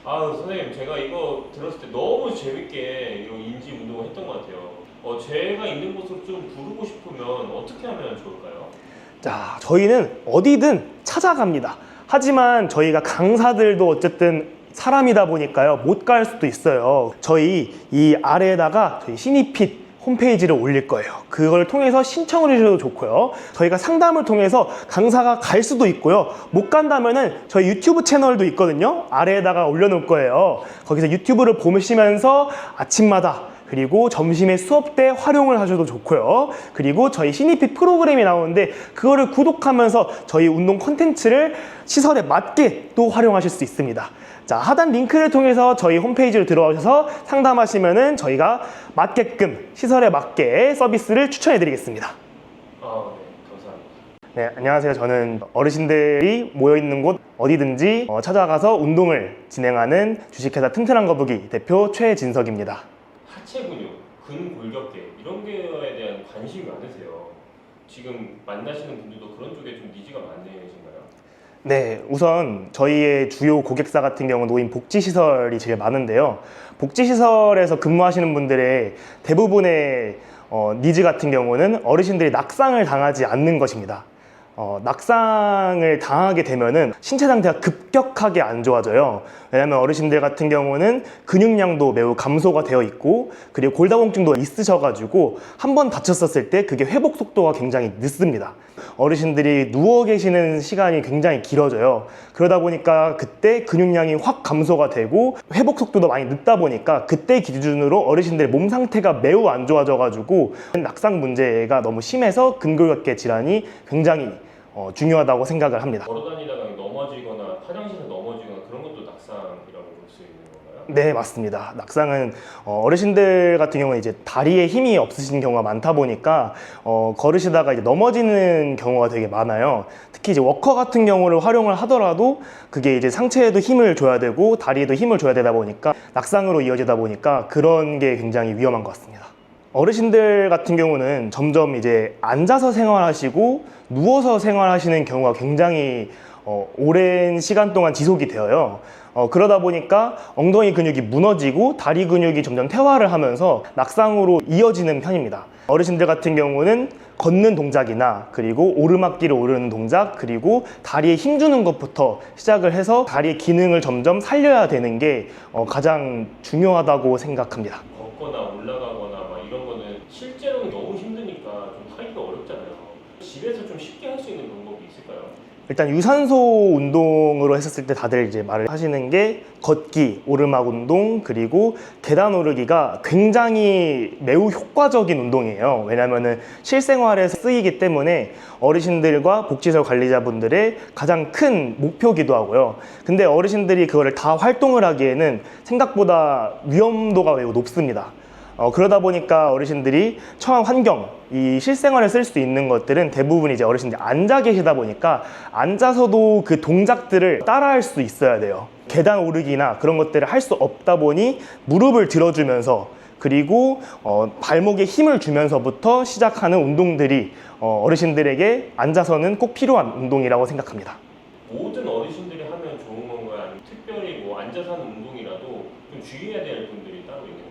아, 선생님, 제가 이거 들었을 때 너무 재밌게 이런 인지 운동을 했던 것 같아요. 제가 있는 곳으로 좀 부르고 싶으면 어떻게 하면 좋을까요? 자, 저희는 어디든 찾아갑니다. 하지만 저희가 강사들도 어쨌든 사람이다 보니까요, 못 갈 수도 있어요. 저희 이 아래에다가 저희 시니핏 홈페이지를 올릴 거예요. 그걸 통해서 신청을 해주셔도 좋고요. 저희가 상담을 통해서 강사가 갈 수도 있고요. 못 간다면은 저희 유튜브 채널도 있거든요. 아래에다가 올려놓을 거예요. 거기서 유튜브를 보시면서 아침마다 그리고 점심에 수업 때 활용을 하셔도 좋고요. 그리고 저희 시니핏 프로그램이 나오는데 그거를 구독하면서 저희 운동 콘텐츠를 시설에 맞게 또 활용하실 수 있습니다. 자, 하단 링크를 통해서 저희 홈페이지로 들어오셔서 상담하시면은 저희가 맞게끔 시설에 맞게 서비스를 추천해 드리겠습니다. 아, 네, 감사합니다. 네, 안녕하세요. 저는 어르신들이 모여있는 곳 어디든지 찾아가서 운동을 진행하는 주식회사 튼튼한 거북이 대표 최진석입니다. 하체 근육, 근골격계 이런 거에 대한 관심이 많으세요. 지금 만나시는 분들도 그런 쪽에 좀 니즈가 많으신가요? 네, 우선 저희의 주요 고객사 같은 경우는 노인 복지시설이 제일 많은데요. 복지시설에서 근무하시는 분들의 대부분의 니즈 같은 경우는 어르신들이 낙상을 당하지 않는 것입니다. 낙상을 당하게 되면은 신체 상태가 급격하게 안 좋아져요. 왜냐하면 어르신들 같은 경우는 근육량도 매우 감소가 되어 있고, 그리고 골다공증도 있으셔가지고 한 번 다쳤었을 때 그게 회복 속도가 굉장히 늦습니다. 어르신들이 누워 계시는 시간이 굉장히 길어져요. 그러다 보니까 그때 근육량이 확 감소가 되고 회복 속도도 많이 늦다 보니까 그때 기준으로 어르신들의 몸 상태가 매우 안 좋아져가지고 낙상 문제가 너무 심해서 근골격계 질환이 굉장히 중요하다고 생각을 합니다. 걸어다니다가 넘어지거나 화장실에서 넘어지거나 그런 것도 낙상이라고 볼 수 있는 건가요? 네, 맞습니다. 낙상은 어르신들 같은 경우는 이제 다리에 힘이 없으신 경우가 많다 보니까 걸으시다가 이제 넘어지는 경우가 되게 많아요. 특히 이제 워커 같은 경우를 활용을 하더라도 그게 이제 상체에도 힘을 줘야 되고 다리에도 힘을 줘야 되다 보니까 낙상으로 이어지다 보니까 그런 게 굉장히 위험한 것 같습니다. 어르신들 같은 경우는 점점 이제 앉아서 생활하시고 누워서 생활하시는 경우가 굉장히 오랜 시간 동안 지속이 되어요. 그러다 보니까 엉덩이 근육이 무너지고 다리 근육이 점점 퇴화를 하면서 낙상으로 이어지는 편입니다. 어르신들 같은 경우는 걷는 동작이나 그리고 오르막길을 오르는 동작, 그리고 다리에 힘주는 것부터 시작을 해서 다리의 기능을 점점 살려야 되는 게 가장 중요하다고 생각합니다. 걷거나 올라가거나 막 이런 거는 실제로는 너무 힘드니까 좀 하기가 어렵잖아요. 집에서 좀 쉽게 할 수 있는 방법이 있을까요? 일단 유산소 운동으로 했었을 때 다들 이제 말을 하시는 게 걷기, 오르막 운동, 그리고 계단 오르기가 굉장히 매우 효과적인 운동이에요. 왜냐면은 실생활에서 쓰이기 때문에 어르신들과 복지시설 관리자분들의 가장 큰 목표기도 하고요. 근데 어르신들이 그거를 다 활동을 하기에는 생각보다 위험도가 매우 높습니다. 그러다 보니까 어르신들이 처한 환경, 이 실생활에 쓸 수 있는 것들은 대부분 이제 어르신들이 앉아 계시다 보니까 앉아서도 그 동작들을 따라할 수 있어야 돼요. 계단 오르기나 그런 것들을 할 수 없다 보니 무릎을 들어주면서 그리고 발목에 힘을 주면서부터 시작하는 운동들이 어르신들에게 앉아서는 꼭 필요한 운동이라고 생각합니다. 모든 어르신들이 하면 좋은 건가요? 아니면 특별히 뭐 앉아서 하는 운동이라도 좀 주의해야 될 분들이 따로 있는 건가요?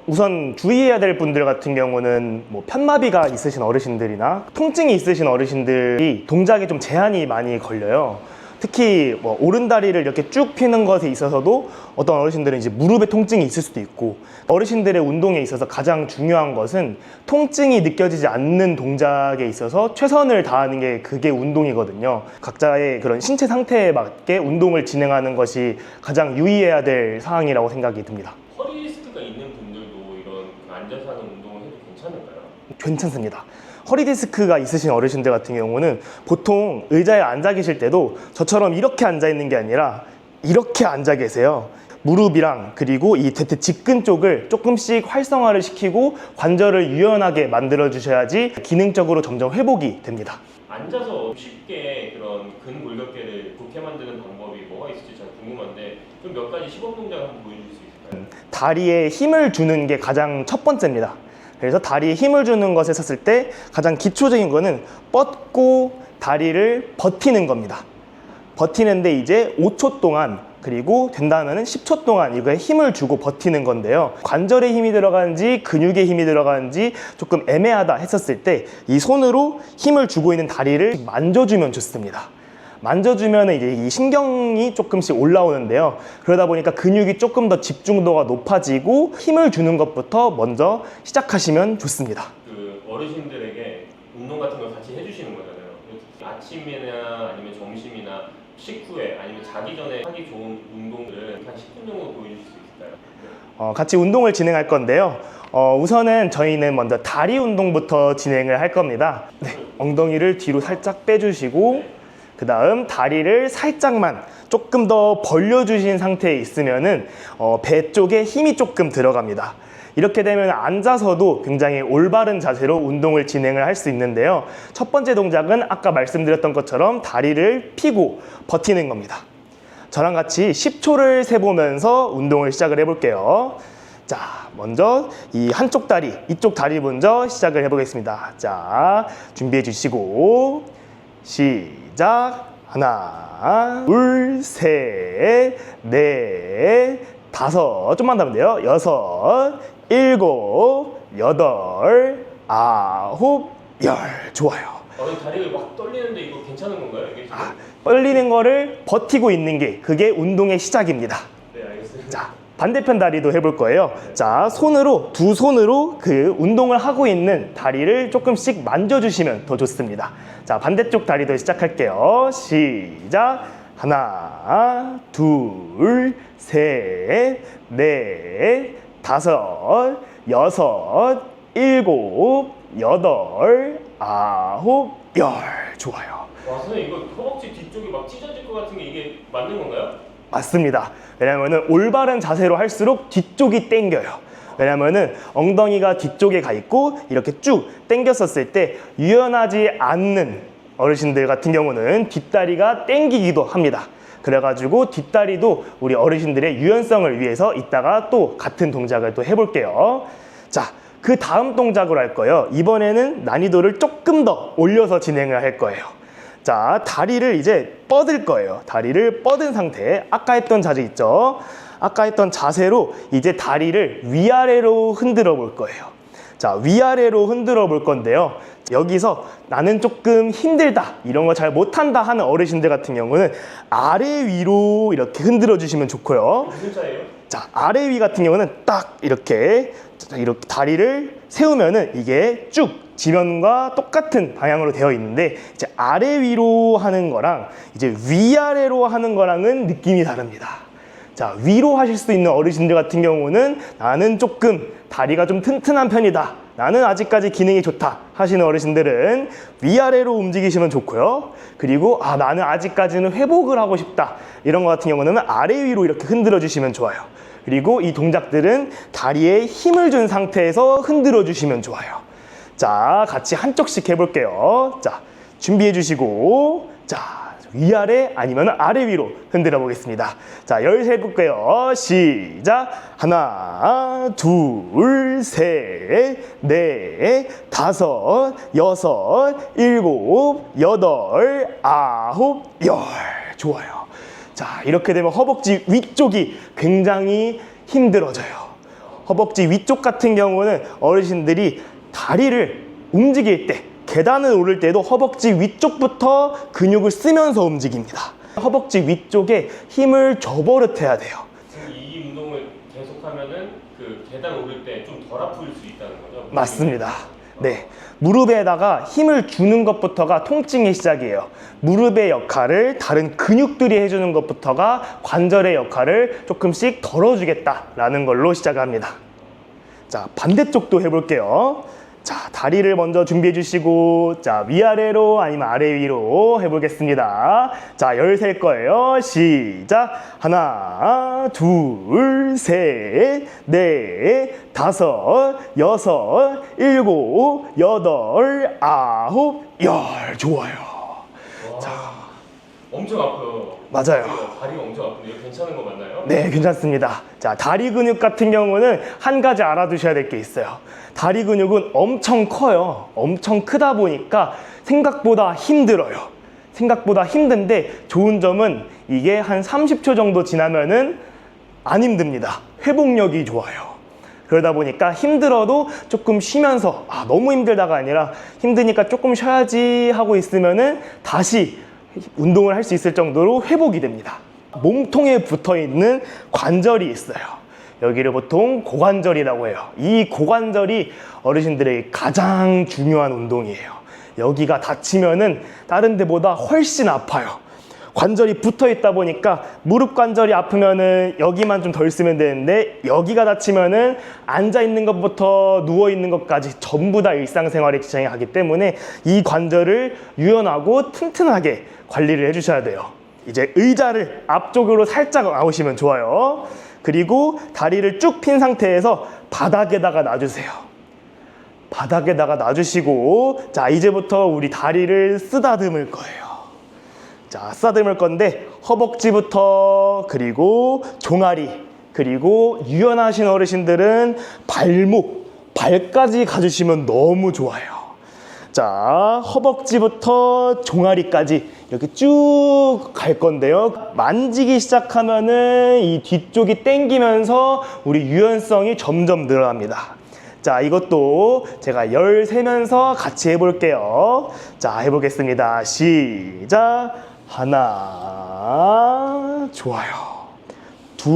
우선 주의해야 될 분들 같은 경우는 뭐 편마비가 있으신 어르신들이나 통증이 있으신 어르신들이 동작에 좀 제한이 많이 걸려요. 특히 뭐 오른다리를 이렇게 쭉 펴는 것에 있어서도 어떤 어르신들은 이제 무릎에 통증이 있을 수도 있고, 어르신들의 운동에 있어서 가장 중요한 것은 통증이 느껴지지 않는 동작에 있어서 최선을 다하는 게 그게 운동이거든요. 각자의 그런 신체 상태에 맞게 운동을 진행하는 것이 가장 유의해야 될 사항이라고 생각이 듭니다. 허리 디스크가 있는 분들도 이런 앉아서 하는 운동을 해도 괜찮을까요? 괜찮습니다. 허리 디스크가 있으신 어르신들 같은 경우는 보통 의자에 앉아 계실 때도 저처럼 이렇게 앉아 있는 게 아니라 이렇게 앉아 계세요. 무릎이랑 그리고 이 대퇴 직근 쪽을 조금씩 활성화를 시키고 관절을 유연하게 만들어 주셔야지 기능적으로 점점 회복이 됩니다. 앉아서 쉽게 그런 근골격계를 좋게 만드는 방법이 뭐가 있을지 잘 궁금한데 좀 몇 가지 시범 동작을 한번 보여줄 수 있을까요? 다리에 힘을 주는 게 가장 첫 번째입니다. 그래서 다리에 힘을 주는 것에 섰을 때 가장 기초적인 거는 뻗고 다리를 버티는 겁니다. 버티는데 이제 5초 동안 그리고 된다면 10초 동안 이거에 힘을 주고 버티는 건데요. 관절에 힘이 들어가는지 근육에 힘이 들어가는지 조금 애매하다 했었을 때 이 손으로 힘을 주고 있는 다리를 만져주면 좋습니다. 만져주면 이제 이 신경이 조금씩 올라오는데요. 그러다 보니까 근육이 조금 더 집중도가 높아지고 힘을 주는 것부터 먼저 시작하시면 좋습니다. 그 어르신들에게 운동 같은 걸 같이 해주시는 거잖아요. 아침이나 아니면 점심이나 식후에 아니면 자기 전에 하기 좋은 운동들을 한 10분 정도 보여줄 수 있을까요? 같이 운동을 진행할 건데요. 우선은 저희는 먼저 다리 운동부터 진행을 할 겁니다. 네, 엉덩이를 뒤로 살짝 빼주시고 그 다음 다리를 살짝만 조금 더 벌려주신 상태에 있으면은 배 쪽에 힘이 조금 들어갑니다. 이렇게 되면 앉아서도 굉장히 올바른 자세로 운동을 진행을 할 수 있는데요. 첫 번째 동작은 아까 말씀드렸던 것처럼 다리를 펴고 버티는 겁니다. 저랑 같이 10초를 세보면서 운동을 시작을 해볼게요. 자, 먼저 이 한쪽 다리, 이쪽 다리 먼저 시작을 해보겠습니다. 자, 준비해 주시고 시작. 하나, 둘, 셋, 넷, 다섯, 좀만 더 하면 돼요. 여섯, 일곱, 여덟, 아홉, 열. 좋아요. 다리가 막 떨리는데 이거 괜찮은 건가요? 이게 지금? 떨리는 거를 버티고 있는 게 그게 운동의 시작입니다. 네, 알겠습니다. 자, 반대편 다리도 해볼 거예요. 자, 두 손으로 그 운동을 하고 있는 다리를 조금씩 만져주시면 더 좋습니다. 자, 반대쪽 다리도 시작할게요. 시작. 하나, 둘, 셋, 넷, 다섯, 여섯, 일곱, 여덟, 아홉, 열. 좋아요. 와, 선생님 이거 허벅지 뒤쪽이 막 찢어질 것 같은 게 이게 맞는 건가요? 맞습니다. 왜냐면은 올바른 자세로 할수록 뒤쪽이 당겨요. 왜냐면은 엉덩이가 뒤쪽에 가 있고 이렇게 쭉 당겼었을 때 유연하지 않는 어르신들 같은 경우는 뒷다리가 당기기도 합니다. 그래가지고 뒷다리도 우리 어르신들의 유연성을 위해서 이따가 또 같은 동작을 또 해볼게요. 자, 그 다음 동작으로 할 거예요. 이번에는 난이도를 조금 더 올려서 진행을 할 거예요. 자, 다리를 이제 뻗을 거예요. 다리를 뻗은 상태. 아까 했던 자세 있죠? 아까 했던 자세로 이제 다리를 위아래로 흔들어 볼 거예요. 자, 위아래로 흔들어 볼 건데요. 여기서 나는 조금 힘들다, 이런 거 잘 못한다 하는 어르신들 같은 경우는 아래 위로 이렇게 흔들어 주시면 좋고요. 무슨 차이예요? 자, 아래 위 같은 경우는 딱 이렇게 다리를 세우면은 이게 쭉 지면과 똑같은 방향으로 되어 있는데, 이제 아래 위로 하는 거랑 이제 위아래로 하는 거랑은 느낌이 다릅니다. 자, 위로 하실 수 있는 어르신들 같은 경우는 나는 조금 다리가 좀 튼튼한 편이다, 나는 아직까지 기능이 좋다 하시는 어르신들은 위아래로 움직이시면 좋고요. 그리고 나는 아직까지는 회복을 하고 싶다, 이런 것 같은 경우는 아래 위로 이렇게 흔들어 주시면 좋아요. 그리고 이 동작들은 다리에 힘을 준 상태에서 흔들어 주시면 좋아요. 자, 같이 한쪽씩 해볼게요. 자, 준비해 주시고, 자, 위아래 아니면 아래 위로 흔들어 보겠습니다. 자, 13 해볼게요. 시작. 하나, 둘, 셋, 넷, 다섯, 여섯, 일곱, 여덟, 아홉, 열. 좋아요. 자, 이렇게 되면 허벅지 위쪽이 굉장히 힘들어져요. 허벅지 위쪽 같은 경우는 어르신들이 다리를 움직일 때, 계단을 오를 때도 허벅지 위쪽부터 근육을 쓰면서 움직입니다. 허벅지 위쪽에 힘을 줘버릇해야 돼요. 이 운동을 계속하면은 그 계단 오를 때 좀 덜 아플 수 있다는 거죠? 맞습니다. 네, 무릎에다가 힘을 주는 것부터가 통증의 시작이에요. 무릎의 역할을 다른 근육들이 해주는 것부터가 관절의 역할을 조금씩 덜어주겠다라는 걸로 시작합니다. 자, 반대쪽도 해볼게요. 자, 다리를 먼저 준비해 주시고, 자, 위아래로 아니면 아래 위로 해보겠습니다. 자, 13 거예요. 시작. 하나, 둘, 셋, 넷, 다섯, 여섯, 일곱, 여덟, 아홉, 열. 좋아요. 와, 자, 엄청 아파요. 맞아요. 다리가 엄청 아픈데 이거 괜찮은 거 맞나요? 네, 괜찮습니다. 자, 다리 근육 같은 경우는 한 가지 알아두셔야 될 게 있어요. 다리 근육은 엄청 커요. 엄청 크다 보니까 생각보다 힘들어요. 생각보다 힘든데 좋은 점은 이게 한 30초 정도 지나면은 안 힘듭니다. 회복력이 좋아요. 그러다 보니까 힘들어도 조금 쉬면서 너무 힘들다가 아니라 힘드니까 조금 쉬어야지 하고 있으면은 다시 운동을 할 수 있을 정도로 회복이 됩니다. 몸통에 붙어 있는 관절이 있어요. 여기를 보통 고관절이라고 해요. 이 고관절이 어르신들에게 가장 중요한 운동이에요. 여기가 다치면은 다른 데보다 훨씬 아파요. 관절이 붙어 있다 보니까 무릎 관절이 아프면은 여기만 좀 덜 쓰면 되는데, 여기가 다치면은 앉아 있는 것부터 누워 있는 것까지 전부 다 일상생활에 지장이 가기 때문에 이 관절을 유연하고 튼튼하게 관리를 해주셔야 돼요. 이제 의자를 앞쪽으로 살짝 나오시면 좋아요. 그리고 다리를 쭉 핀 상태에서 바닥에다가 놔주세요. 바닥에다가 놔주시고, 자, 이제부터 우리 다리를 쓰다듬을 거예요. 자, 쓰다듬을 건데 허벅지부터, 그리고 종아리, 그리고 유연하신 어르신들은 발목, 발까지 가주시면 너무 좋아요. 자, 허벅지부터 종아리까지 이렇게 쭉 갈 건데요. 만지기 시작하면은 이 뒤쪽이 당기면서 우리 유연성이 점점 늘어납니다. 자, 이것도 제가 열 세면서 같이 해볼게요. 자, 해보겠습니다. 시작. 하나, 좋아요. 둘,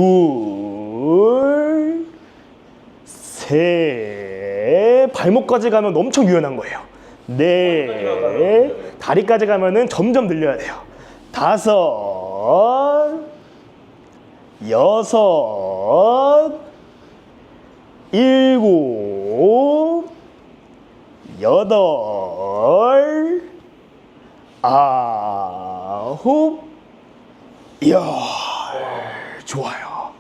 셋. 발목까지 가면 엄청 유연한 거예요. 넷. 다리까지 가면은 점점 늘려야 돼요. 다섯, 여섯, 일곱, 여덟, 아홉, 열. 좋아요.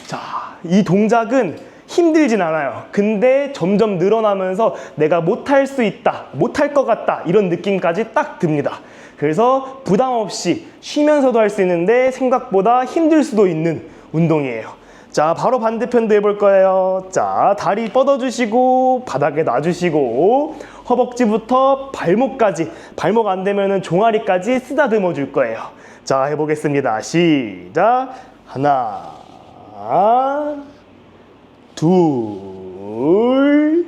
자, 이 동작은 힘들진 않아요. 근데 점점 늘어나면서 내가 못할 수 있다, 못할 것 같다 이런 느낌까지 딱 듭니다. 그래서 부담 없이 쉬면서도 할 수 있는데 생각보다 힘들 수도 있는 운동이에요. 자, 바로 반대편도 해볼 거예요. 자, 다리 뻗어주시고 바닥에 놔주시고 허벅지부터 발목까지, 발목 안 되면은 종아리까지 쓰다듬어 줄 거예요. 자, 해보겠습니다. 시작. 하나, 둘,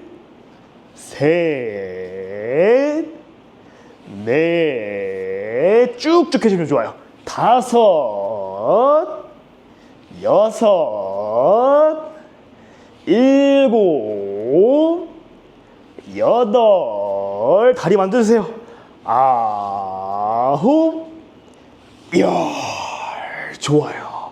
셋, 넷, 쭉쭉 해주면 좋아요. 다섯, 여섯, 일곱, 여덟, 다리 만져주세요. 아홉, 열. 좋아요.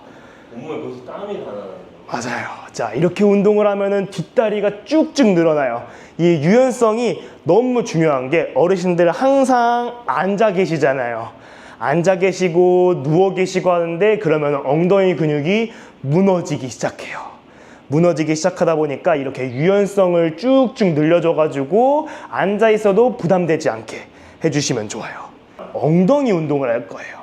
온몸에 벌써 땀이 다 나네요. 맞아요. 자, 이렇게 운동을 하면은 뒷다리가 쭉쭉 늘어나요. 이 유연성이 너무 중요한 게 어르신들 항상 앉아 계시잖아요. 앉아 계시고 누워 계시고 하는데 그러면 엉덩이 근육이 무너지기 시작해요. 무너지기 시작하다 보니까 이렇게 유연성을 쭉쭉 늘려줘가지고 앉아 있어도 부담되지 않게 해주시면 좋아요. 엉덩이 운동을 할 거예요.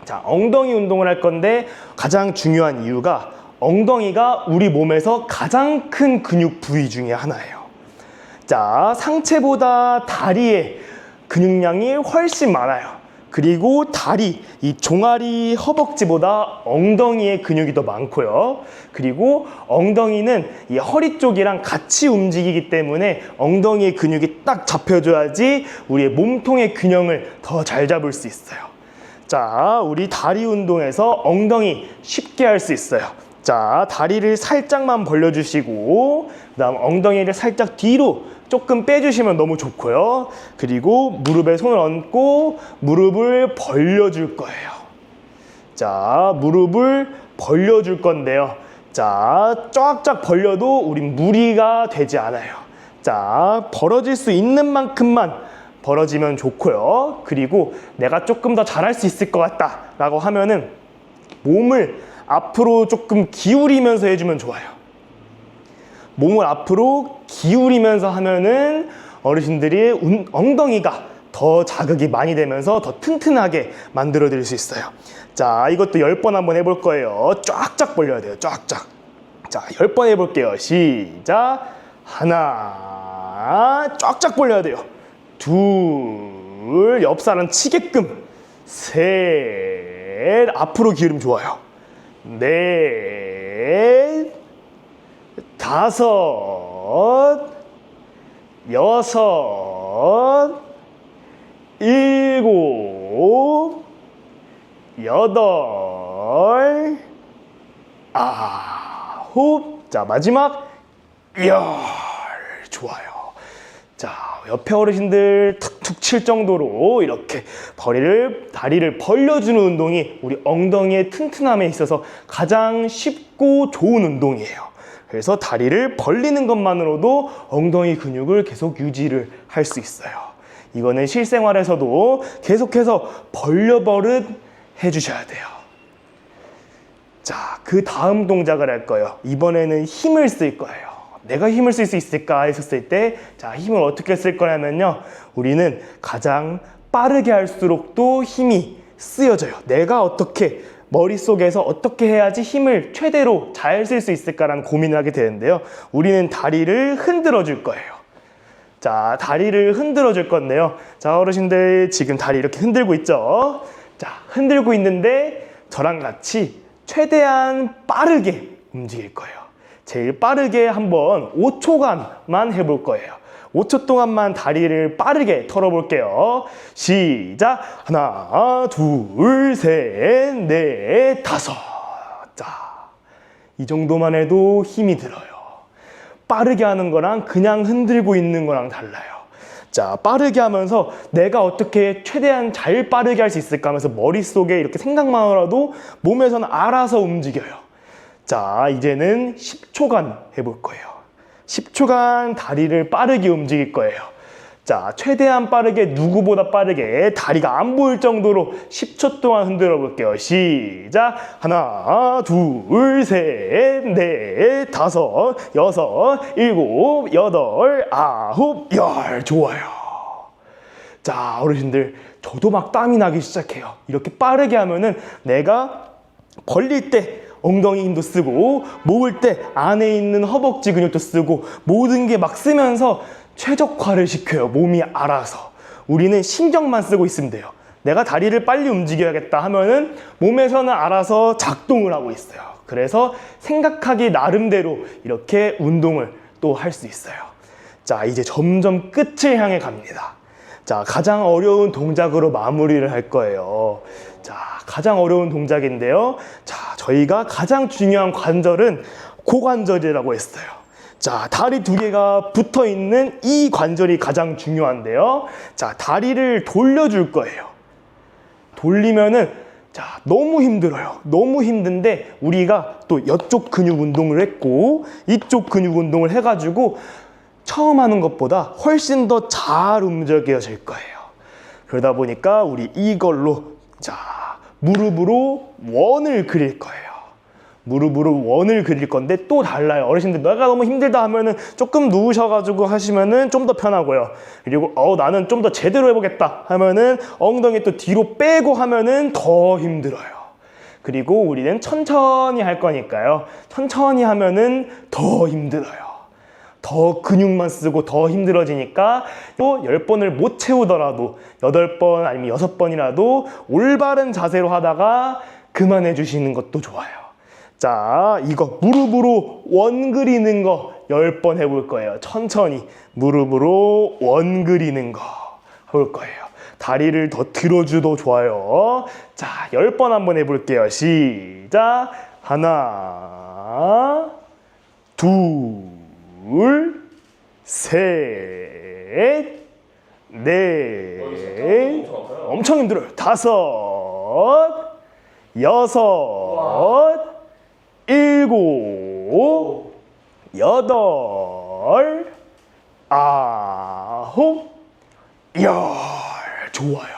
자, 엉덩이 운동을 할 건데 가장 중요한 이유가 엉덩이가 우리 몸에서 가장 큰 근육 부위 중에 하나예요. 자, 상체보다 다리의 근육량이 훨씬 많아요. 그리고 다리, 이 종아리, 허벅지보다 엉덩이의 근육이 더 많고요. 그리고 엉덩이는 이 허리 쪽이랑 같이 움직이기 때문에 엉덩이의 근육이 딱 잡혀줘야지 우리의 몸통의 균형을 더 잘 잡을 수 있어요. 자, 우리 다리 운동에서 엉덩이 쉽게 할 수 있어요. 자, 다리를 살짝만 벌려주시고 그 다음 엉덩이를 살짝 뒤로 조금 빼주시면 너무 좋고요. 그리고 무릎에 손을 얹고 무릎을 벌려줄 거예요. 자, 무릎을 벌려줄 건데요. 자, 쫙쫙 벌려도 우린 무리가 되지 않아요. 자, 벌어질 수 있는 만큼만 벌어지면 좋고요. 그리고 내가 조금 더 잘할 수 있을 것 같다 라고 하면은 몸을 앞으로 조금 기울이면서 해주면 좋아요. 몸을 앞으로 기울이면서 하면은 어르신들이 엉덩이가 더 자극이 많이 되면서 더 튼튼하게 만들어 드릴 수 있어요. 자, 이것도 10번 한번 해볼 거예요. 쫙쫙 벌려야 돼요. 쫙쫙. 자, 10번 해볼게요. 시작. 하나, 쫙쫙 벌려야 돼요. 둘, 옆사람 치게끔. 셋, 앞으로 기울이면 좋아요. 넷, 다섯, 여섯, 일곱, 여덟, 아홉. 자, 마지막 열. 좋아요. 자, 옆에 어르신들 툭툭 칠 정도로 이렇게 다리를 벌려주는 운동이 우리 엉덩이의 튼튼함에 있어서 가장 쉽고 좋은 운동이에요. 그래서 다리를 벌리는 것만으로도 엉덩이 근육을 계속 유지를 할 수 있어요. 이거는 실생활에서도 계속해서 벌려버릇 해주셔야 돼요. 자, 그 다음 동작을 할 거예요. 이번에는 힘을 쓸 거예요. 내가 힘을 쓸 수 있을까 했었을 때, 자, 힘을 어떻게 쓸 거냐면요. 우리는 가장 빠르게 할수록 또 힘이 쓰여져요. 내가 어떻게, 머릿속에서 어떻게 해야지 힘을 최대로 잘 쓸 수 있을까라는 고민을 하게 되는데요. 우리는 다리를 흔들어 줄 거예요. 자, 다리를 흔들어 줄 건데요. 자, 어르신들 지금 다리 이렇게 흔들고 있죠? 자, 흔들고 있는데 저랑 같이 최대한 빠르게 움직일 거예요. 제일 빠르게 한번 5초간만 해볼 거예요. 5초 동안만 다리를 빠르게 털어볼게요. 시작! 하나, 둘, 셋, 넷, 다섯. 자, 이 정도만 해도 힘이 들어요. 빠르게 하는 거랑 그냥 흔들고 있는 거랑 달라요. 자, 빠르게 하면서 내가 어떻게 최대한 잘 빠르게 할 수 있을까 하면서 머릿속에 이렇게 생각만 하라도 몸에서는 알아서 움직여요. 자, 이제는 10초간 해볼 거예요. 10초간 다리를 빠르게 움직일 거예요. 자, 최대한 빠르게, 누구보다 빠르게 다리가 안 보일 정도로 10초 동안 흔들어 볼게요. 시작! 하나, 둘, 셋, 넷, 다섯, 여섯, 일곱, 여덟, 아홉, 열. 좋아요. 자, 어르신들, 저도 막 땀이 나기 시작해요. 이렇게 빠르게 하면은 내가 벌릴 때 엉덩이 힘도 쓰고, 모을 때 안에 있는 허벅지 근육도 쓰고, 모든 게 막 쓰면서 최적화를 시켜요. 몸이 알아서. 우리는 신경만 쓰고 있으면 돼요. 내가 다리를 빨리 움직여야겠다 하면은 몸에서는 알아서 작동을 하고 있어요. 그래서 생각하기 나름대로 이렇게 운동을 또 할 수 있어요. 자, 이제 점점 끝을 향해 갑니다. 자, 가장 어려운 동작으로 마무리를 할 거예요. 자, 가장 어려운 동작인데요. 자, 저희가 가장 중요한 관절은 고관절이라고 했어요. 자, 다리 두 개가 붙어 있는 이 관절이 가장 중요한데요. 자, 다리를 돌려줄 거예요. 돌리면은, 자, 너무 힘들어요. 너무 힘든데, 우리가 또 이쪽 근육 운동을 했고, 이쪽 근육 운동을 해가지고, 처음 하는 것보다 훨씬 더 잘 움직여질 거예요. 그러다 보니까 우리 이걸로, 자, 무릎으로 원을 그릴 거예요. 무릎으로 원을 그릴 건데 또 달라요. 어르신들 내가 너무 힘들다 하면은 조금 누우셔가지고 하시면은 좀 더 편하고요. 그리고 나는 좀 더 제대로 해보겠다 하면은 엉덩이 또 뒤로 빼고 하면은 더 힘들어요. 그리고 우리는 천천히 할 거니까요. 천천히 하면은 더 힘들어요. 더 근육만 쓰고 더 힘들어지니까 또 10번을 못 채우더라도 8번 아니면 6번이라도 올바른 자세로 하다가 그만해 주시는 것도 좋아요. 자, 이거 무릎으로 원 그리는 거 10번 해볼 거예요. 천천히 무릎으로 원 그리는 거 해볼 거예요. 다리를 더 들어줘도 좋아요. 자, 10번 한번 해볼게요. 시작! 하나, 둘, 셋, 넷, 엄청 힘들어요. 다섯, 여섯, 일곱, 여덟, 아홉, 열. 좋아요.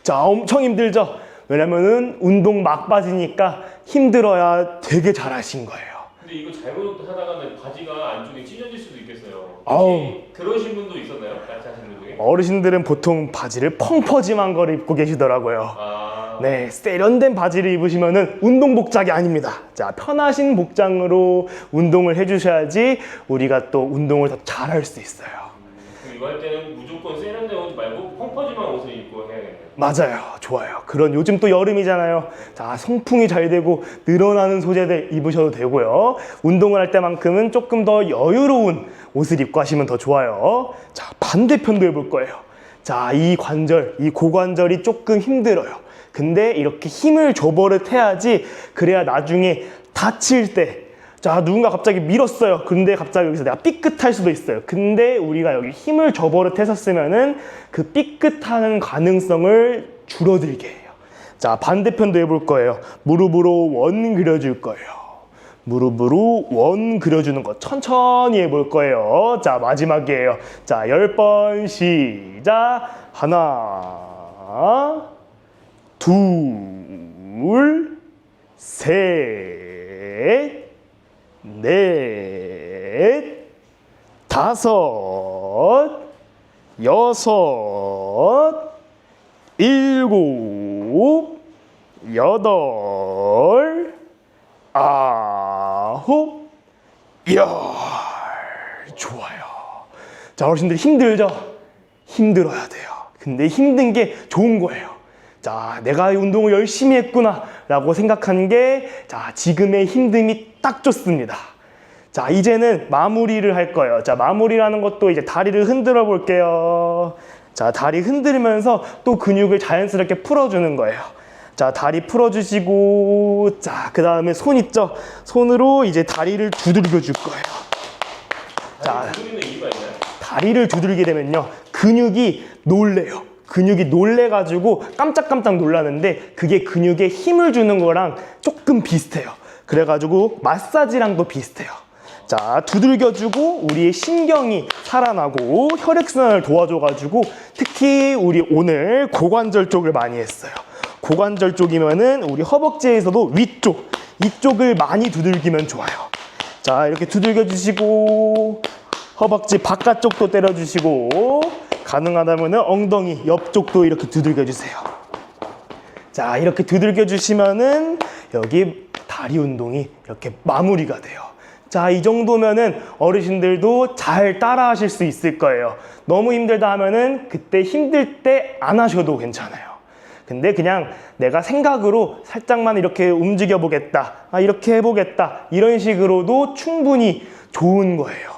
자, 엄청 힘들죠? 왜냐면은 운동 막바지니까 힘들어야 되게 잘하신 거예요. 근데 이거 잘못하다가는 바지가 안쪽에 찢어질 수도 있겠어요. 아우. 혹시 그러신 분도 있었나요? 같이 하시는 분 중에? 어르신들은 보통 바지를 펑퍼짐한 거를 입고 계시더라고요. 네, 세련된 바지를 입으시면은 운동 복장이 아닙니다. 자, 편하신 복장으로 운동을 해주셔야지 우리가 또 운동을 더 잘할 수 있어요. 이거 할 때는 무조건 세련된 옷 말고 펑퍼짐한 옷을 입고 해야겠네요. 맞아요. 좋아요. 그런 요즘 또 여름이잖아요. 자, 송풍이 잘 되고 늘어나는 소재들 입으셔도 되고요. 운동을 할 때만큼은 조금 더 여유로운 옷을 입고 하시면 더 좋아요. 자, 반대편도 해볼 거예요. 자, 이 관절, 이 고관절이 조금 힘들어요. 근데 이렇게 힘을 줘버릇 해야지 그래야 나중에 다칠 때 자, 누군가 갑자기 밀었어요. 근데 갑자기 여기서 내가 삐끗할 수도 있어요. 근데 우리가 여기 힘을 줘버릇 했었으면은 그 삐끗하는 가능성을 줄어들게 해요. 자, 반대편도 해볼 거예요. 무릎으로 원 그려줄 거예요. 무릎으로 원 그려주는 거 천천히 해볼 거예요. 자, 마지막이에요. 자, 10번 시작. 하나, 둘, 셋, 넷, 다섯, 여섯, 일곱, 여덟, 아홉, 열. 좋아요. 자, 어르신들 힘들죠? 힘들어야 돼요. 근데 힘든 게 좋은 거예요. 자, 내가 이 운동을 열심히 했구나 라고 생각하는 게 자, 지금의 힘듦이 딱 좋습니다. 자, 이제는 마무리를 할 거예요. 자, 마무리라는 것도 이제 다리를 흔들어 볼게요. 자, 다리 흔들면서 또 근육을 자연스럽게 풀어주는 거예요. 자, 다리 풀어주시고, 자, 그 다음에 손 있죠? 손으로 이제 다리를 두들겨 줄 거예요. 자, 두드리는 이유가 있나요? 다리를 두들게 되면요, 근육이 놀래요. 근육이 놀래가지고 깜짝깜짝 놀라는데, 그게 근육에 힘을 주는 거랑 조금 비슷해요. 그래가지고 마사지랑도 비슷해요. 자, 두들겨주고 우리의 신경이 살아나고 혈액순환을 도와줘가지고, 특히 우리 오늘 고관절 쪽을 많이 했어요. 고관절 쪽이면은 우리 허벅지에서도 위쪽, 이쪽을 많이 두들기면 좋아요. 자, 이렇게 두들겨주시고, 허벅지 바깥쪽도 때려주시고, 가능하다면 엉덩이 옆쪽도 이렇게 두들겨주세요. 자, 이렇게 두들겨주시면은 여기 다리 운동이 이렇게 마무리가 돼요. 자, 이 정도면은 어르신들도 잘 따라 하실 수 있을 거예요. 너무 힘들다 하면은 그때 힘들 때 안 하셔도 괜찮아요. 근데 그냥 내가 생각으로 살짝만 이렇게 움직여 보겠다, 이렇게 해보겠다, 이런 식으로도 충분히 좋은 거예요.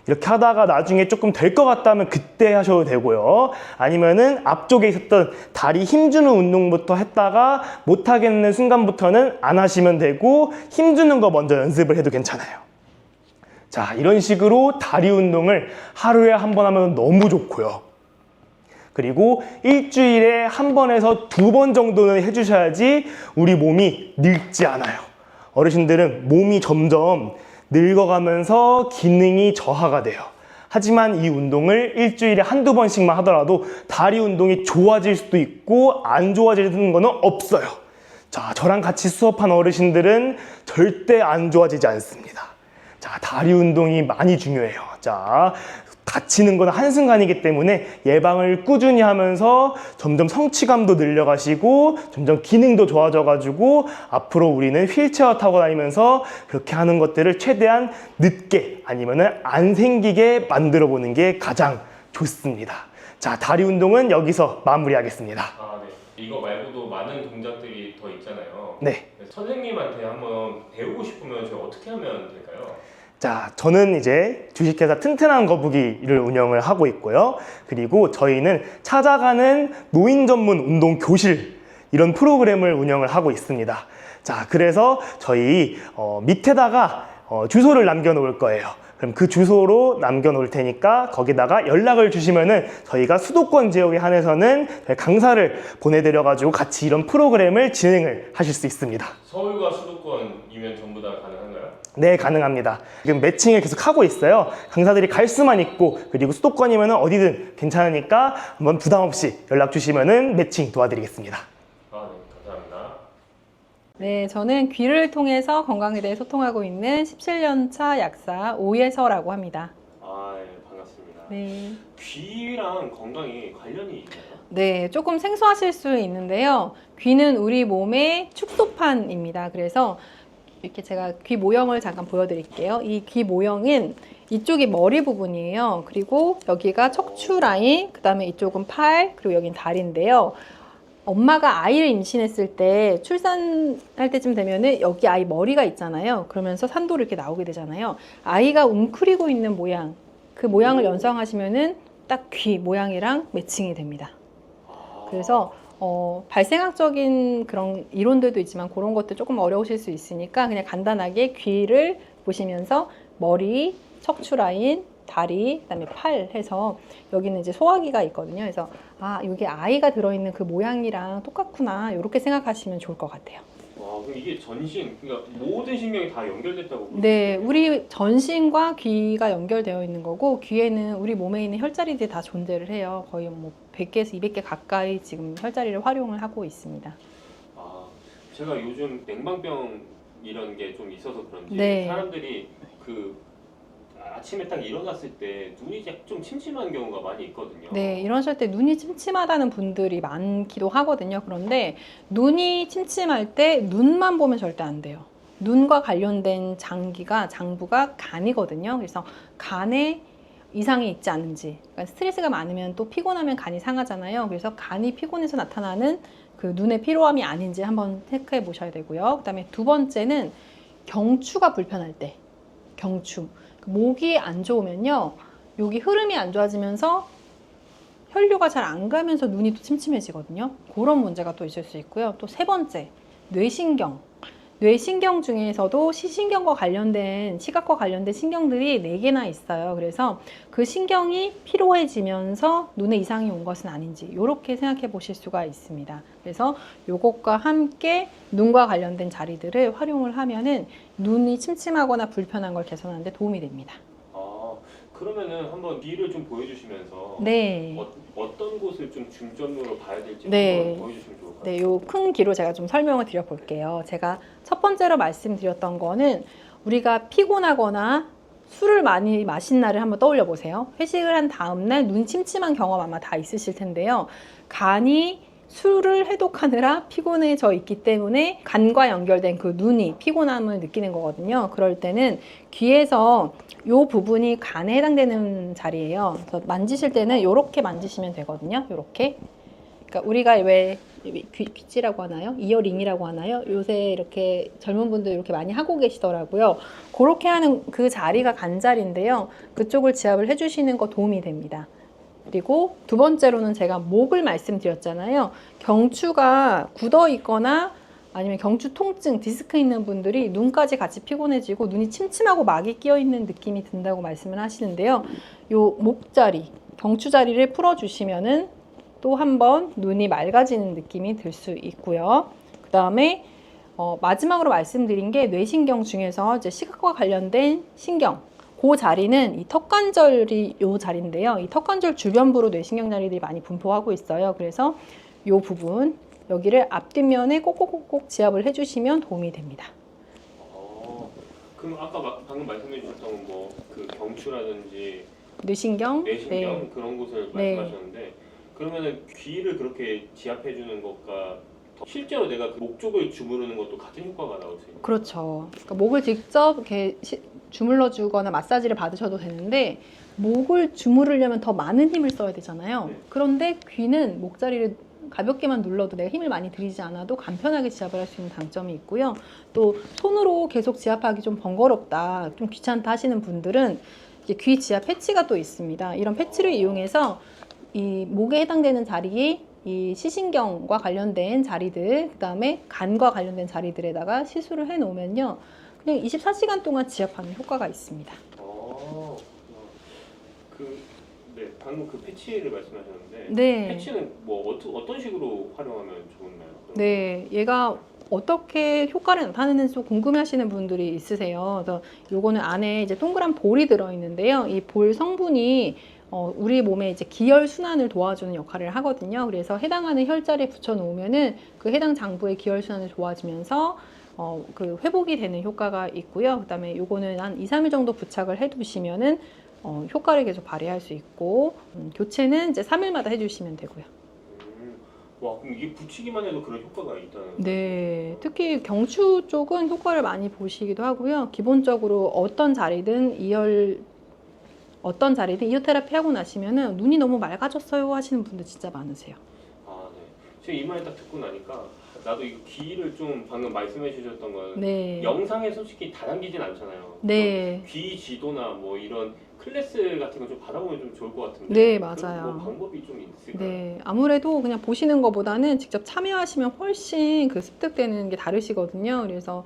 이렇게 하다가 나중에 조금 될 것 같다면 그때 하셔도 되고요. 아니면은 앞쪽에 있었던 다리 힘주는 운동부터 했다가 못하겠는 순간부터는 안 하시면 되고, 힘주는 거 먼저 연습을 해도 괜찮아요. 자, 이런 식으로 다리 운동을 하루에 한 번 하면 너무 좋고요. 그리고 일주일에 한 번에서 2번 정도는 해주셔야지 우리 몸이 늙지 않아요. 어르신들은 몸이 점점 늙어가면서 기능이 저하가 돼요. 하지만 이 운동을 일주일에 한두 번씩만 하더라도 다리 운동이 좋아질 수도 있고 안 좋아지는 거는 없어요. 자, 저랑 같이 수업한 어르신들은 절대 안 좋아지지 않습니다. 자, 다리 운동이 많이 중요해요. 자, 다치는 건 한순간이기 때문에 예방을 꾸준히 하면서 점점 성취감도 늘려가시고 점점 기능도 좋아져가지고 앞으로 우리는 휠체어 타고 다니면서 그렇게 하는 것들을 최대한 늦게 아니면은 안 생기게 만들어 보는 게 가장 좋습니다. 자, 다리 운동은 여기서 마무리하겠습니다. 아, 네. 이거 말고도 많은 동작들이 더 있잖아요. 네. 선생님한테 한번 배우고 싶으면 저희 어떻게 하면 될까요? 자, 저는 이제 주식회사 튼튼한 거북이를 운영을 하고 있고요. 그리고 저희는 찾아가는 노인 전문 운동 교실, 이런 프로그램을 운영을 하고 있습니다. 자, 그래서 저희 밑에다가 주소를 남겨놓을 거예요. 그럼 그 주소로 남겨놓을 테니까 거기다가 연락을 주시면은 저희가 수도권 지역에 한해서는 강사를 보내드려가지고 같이 이런 프로그램을 진행을 하실 수 있습니다. 서울과 수도권이면 전부 다 가능한가요? 네, 가능합니다. 지금 매칭을 계속 하고 있어요. 강사들이 갈 수만 있고, 그리고 수도권이면 어디든 괜찮으니까 한번 부담 없이 연락 주시면은 매칭 도와드리겠습니다. 아, 네, 감사합니다. 네, 저는 귀를 통해서 건강에 대해 소통하고 있는 17년차 약사 오예서라고 합니다. 아, 네, 반갑습니다. 네. 귀랑 건강이 관련이 있나요? 네, 조금 생소하실 수 있는데요. 귀는 우리 몸의 축소판입니다. 그래서 이렇게 제가 귀 모형을 잠깐 보여드릴게요. 이 귀 모형은 이쪽이 머리 부분이에요. 그리고 여기가 척추 라인, 그 다음에 이쪽은 팔, 그리고 여긴 다리인데요. 엄마가 아이를 임신했을 때 출산할 때쯤 되면은 여기 아이 머리가 있잖아요. 그러면서 산도를 이렇게 나오게 되잖아요. 아이가 웅크리고 있는 모양, 그 모양을 연상하시면은 딱 귀 모양이랑 매칭이 됩니다. 그래서 발생학적인 그런 이론들도 있지만 그런 것들 조금 어려우실 수 있으니까 그냥 간단하게 귀를 보시면서 머리, 척추 라인, 다리, 그다음에 팔 해서 여기는 이제 소화기가 있거든요. 그래서 아, 이게 아이가 들어있는 그 모양이랑 똑같구나 이렇게 생각하시면 좋을 것 같아요. 와, 그럼 이게 전신, 그러니까 모든 신경이 다 연결됐다고 보시면 네, 되겠네요? 우리 전신과 귀가 연결되어 있는 거고 귀에는 우리 몸에 있는 혈자리들이 다 존재를 해요. 거의 뭐 100개에서 200개 가까이 지금 혈자리를 활용을 하고 있습니다. 아, 제가 요즘 냉방병 이런 게 좀 있어서 그런지 네. 사람들이 그 아침에 딱 일어났을 때 눈이 좀 침침한 경우가 많이 있거든요. 네, 이러실 때 눈이 침침하다는 분들이 많기도 하거든요. 그런데 눈이 침침할 때 눈만 보면 절대 안 돼요. 눈과 관련된 장부가 간이거든요. 그래서 간에 이상이 있지 않은지, 그러니까 스트레스가 많으면 또 피곤하면 간이 상하잖아요. 그래서 간이 피곤해서 나타나는 그 눈의 피로함이 아닌지 한번 체크해 보셔야 되고요. 그 다음에 두 번째는 경추가 불편할 때, 경추. 목이 안 좋으면요, 여기 흐름이 안 좋아지면서 혈류가 잘 안 가면서 눈이 또 침침해지거든요. 그런 문제가 또 있을 수 있고요. 또 세 번째, 뇌신경. 뇌신경 중에서도 시신경과 관련된, 시각과 관련된 신경들이 4개나 있어요. 그래서 그 신경이 피로해지면서 눈에 이상이 온 것은 아닌지 이렇게 생각해 보실 수가 있습니다. 그래서 이것과 함께 눈과 관련된 자리들을 활용을 하면은 눈이 침침하거나 불편한 걸 개선하는 데 도움이 됩니다. 아, 그러면은 한번 귀를 좀 보여주시면서 네. 어떤 곳을 좀 중점으로 봐야 될지 네. 한번 보여주시면 좋을 것 같아요. 네, 요 큰 귀로 제가 좀 설명을 드려볼게요. 제가 첫 번째로 말씀드렸던 거는 우리가 피곤하거나 술을 많이 마신 날을 한번 떠올려 보세요. 회식을 한 다음 날 눈 침침한 경험 아마 다 있으실 텐데요. 간이 술을 해독하느라 피곤해져 있기 때문에 간과 연결된 그 눈이 피곤함을 느끼는 거거든요. 그럴 때는 귀에서 이 부분이 간에 해당되는 자리예요. 그래서 만지실 때는 이렇게 만지시면 되거든요. 이렇게. 그러니까 우리가 왜 귀찌라고 하나요? 이어링이라고 하나요? 요새 이렇게 젊은 분들 이렇게 많이 하고 계시더라고요. 그렇게 하는 그 자리가 간자리인데요. 그쪽을 지압을 해주시는 거 도움이 됩니다. 그리고 두 번째로는 제가 목을 말씀드렸잖아요. 경추가 굳어 있거나 아니면 경추 통증, 디스크 있는 분들이 눈까지 같이 피곤해지고 눈이 침침하고 막이 끼어 있는 느낌이 든다고 말씀을 하시는데요. 요 목자리, 경추 자리를 풀어주시면은 또 한 번 눈이 맑아지는 느낌이 들 수 있고요. 그 다음에 마지막으로 말씀드린 게 뇌신경 중에서 이제 시각과 관련된 신경. 그 자리는 이 턱관절이 요 자리인데요. 이 턱관절 주변부로 뇌신경 자리들이 많이 분포하고 있어요. 그래서 요 부분, 여기를 앞뒷면에 꼭꼭꼭꼭 지압을 해주시면 도움이 됩니다. 그럼 아까 방금 말씀해 주셨던 뭐 그 경추라든지 뇌신경, 뇌신경 네. 그런 곳을 네. 말씀하셨는데 그러면은 귀를 그렇게 지압해 주는 것과 실제로 내가 그 목 쪽을 주무르는 것도 같은 효과가 나올 수 있나요? 그렇죠. 그러니까 목을 직접 이렇게 주물러 주거나 마사지를 받으셔도 되는데 목을 주무르려면 더 많은 힘을 써야 되잖아요. 네. 그런데 귀는 목자리를 가볍게만 눌러도 내가 힘을 많이 들이지 않아도 간편하게 지압을 할 수 있는 장점이 있고요. 또 손으로 계속 지압하기 좀 번거롭다, 좀 귀찮다 하시는 분들은 이제 귀 지압 패치가 또 있습니다. 이런 패치를 이용해서 이 목에 해당되는 자리에 이 시신경과 관련된 자리들, 그 다음에 간과 관련된 자리들에다가 시술을 해 놓으면요, 그냥 24시간 동안 지압하는 효과가 있습니다. 네, 방금 그 패치를 말씀하셨는데 네. 패치는 뭐 어떤 식으로 활용하면 좋나요? 네, 얘가 어떻게 효과를 나타내는지 좀 궁금해하시는 분들이 있으세요. 그래서 요거는 안에 이제 동그란 볼이 들어있는데요. 이 볼 성분이 우리 몸의 이제 기혈 순환을 도와주는 역할을 하거든요. 그래서 해당하는 혈자리에 붙여 놓으면은 그 해당 장부의 기혈 순환이 좋아지면서 그 회복이 되는 효과가 있고요. 그다음에 요거는 한 2-3일 정도 부착을 해두시면은 효과를 계속 발휘할 수 있고 교체는 이제 3일마다 해주시면 되고요. 와, 그럼 이게 붙이기만 해도 그런 효과가 있다는 거예요? 네, 특히 경추 쪽은 효과를 많이 보시기도 하고요. 기본적으로 어떤 자리든 이어 테라피 하고 나시면은 눈이 너무 맑아졌어요 하시는 분들 진짜 많으세요. 아, 네. 제가 이 말 딱 듣고 나니까 나도 이거 귀를 좀 방금 말씀해 주셨던 건 네. 영상에 솔직히 다 담기진 않잖아요. 네. 귀 지도나 뭐 이런 클래스 같은 거 좀 받아보면 좀 좋을 것 같은데. 네, 그런 맞아요. 뭐 방법이 좀 있을까요? 네, 아무래도 그냥 보시는 것보다는 직접 참여하시면 훨씬 그 습득되는 게 다르시거든요. 그래서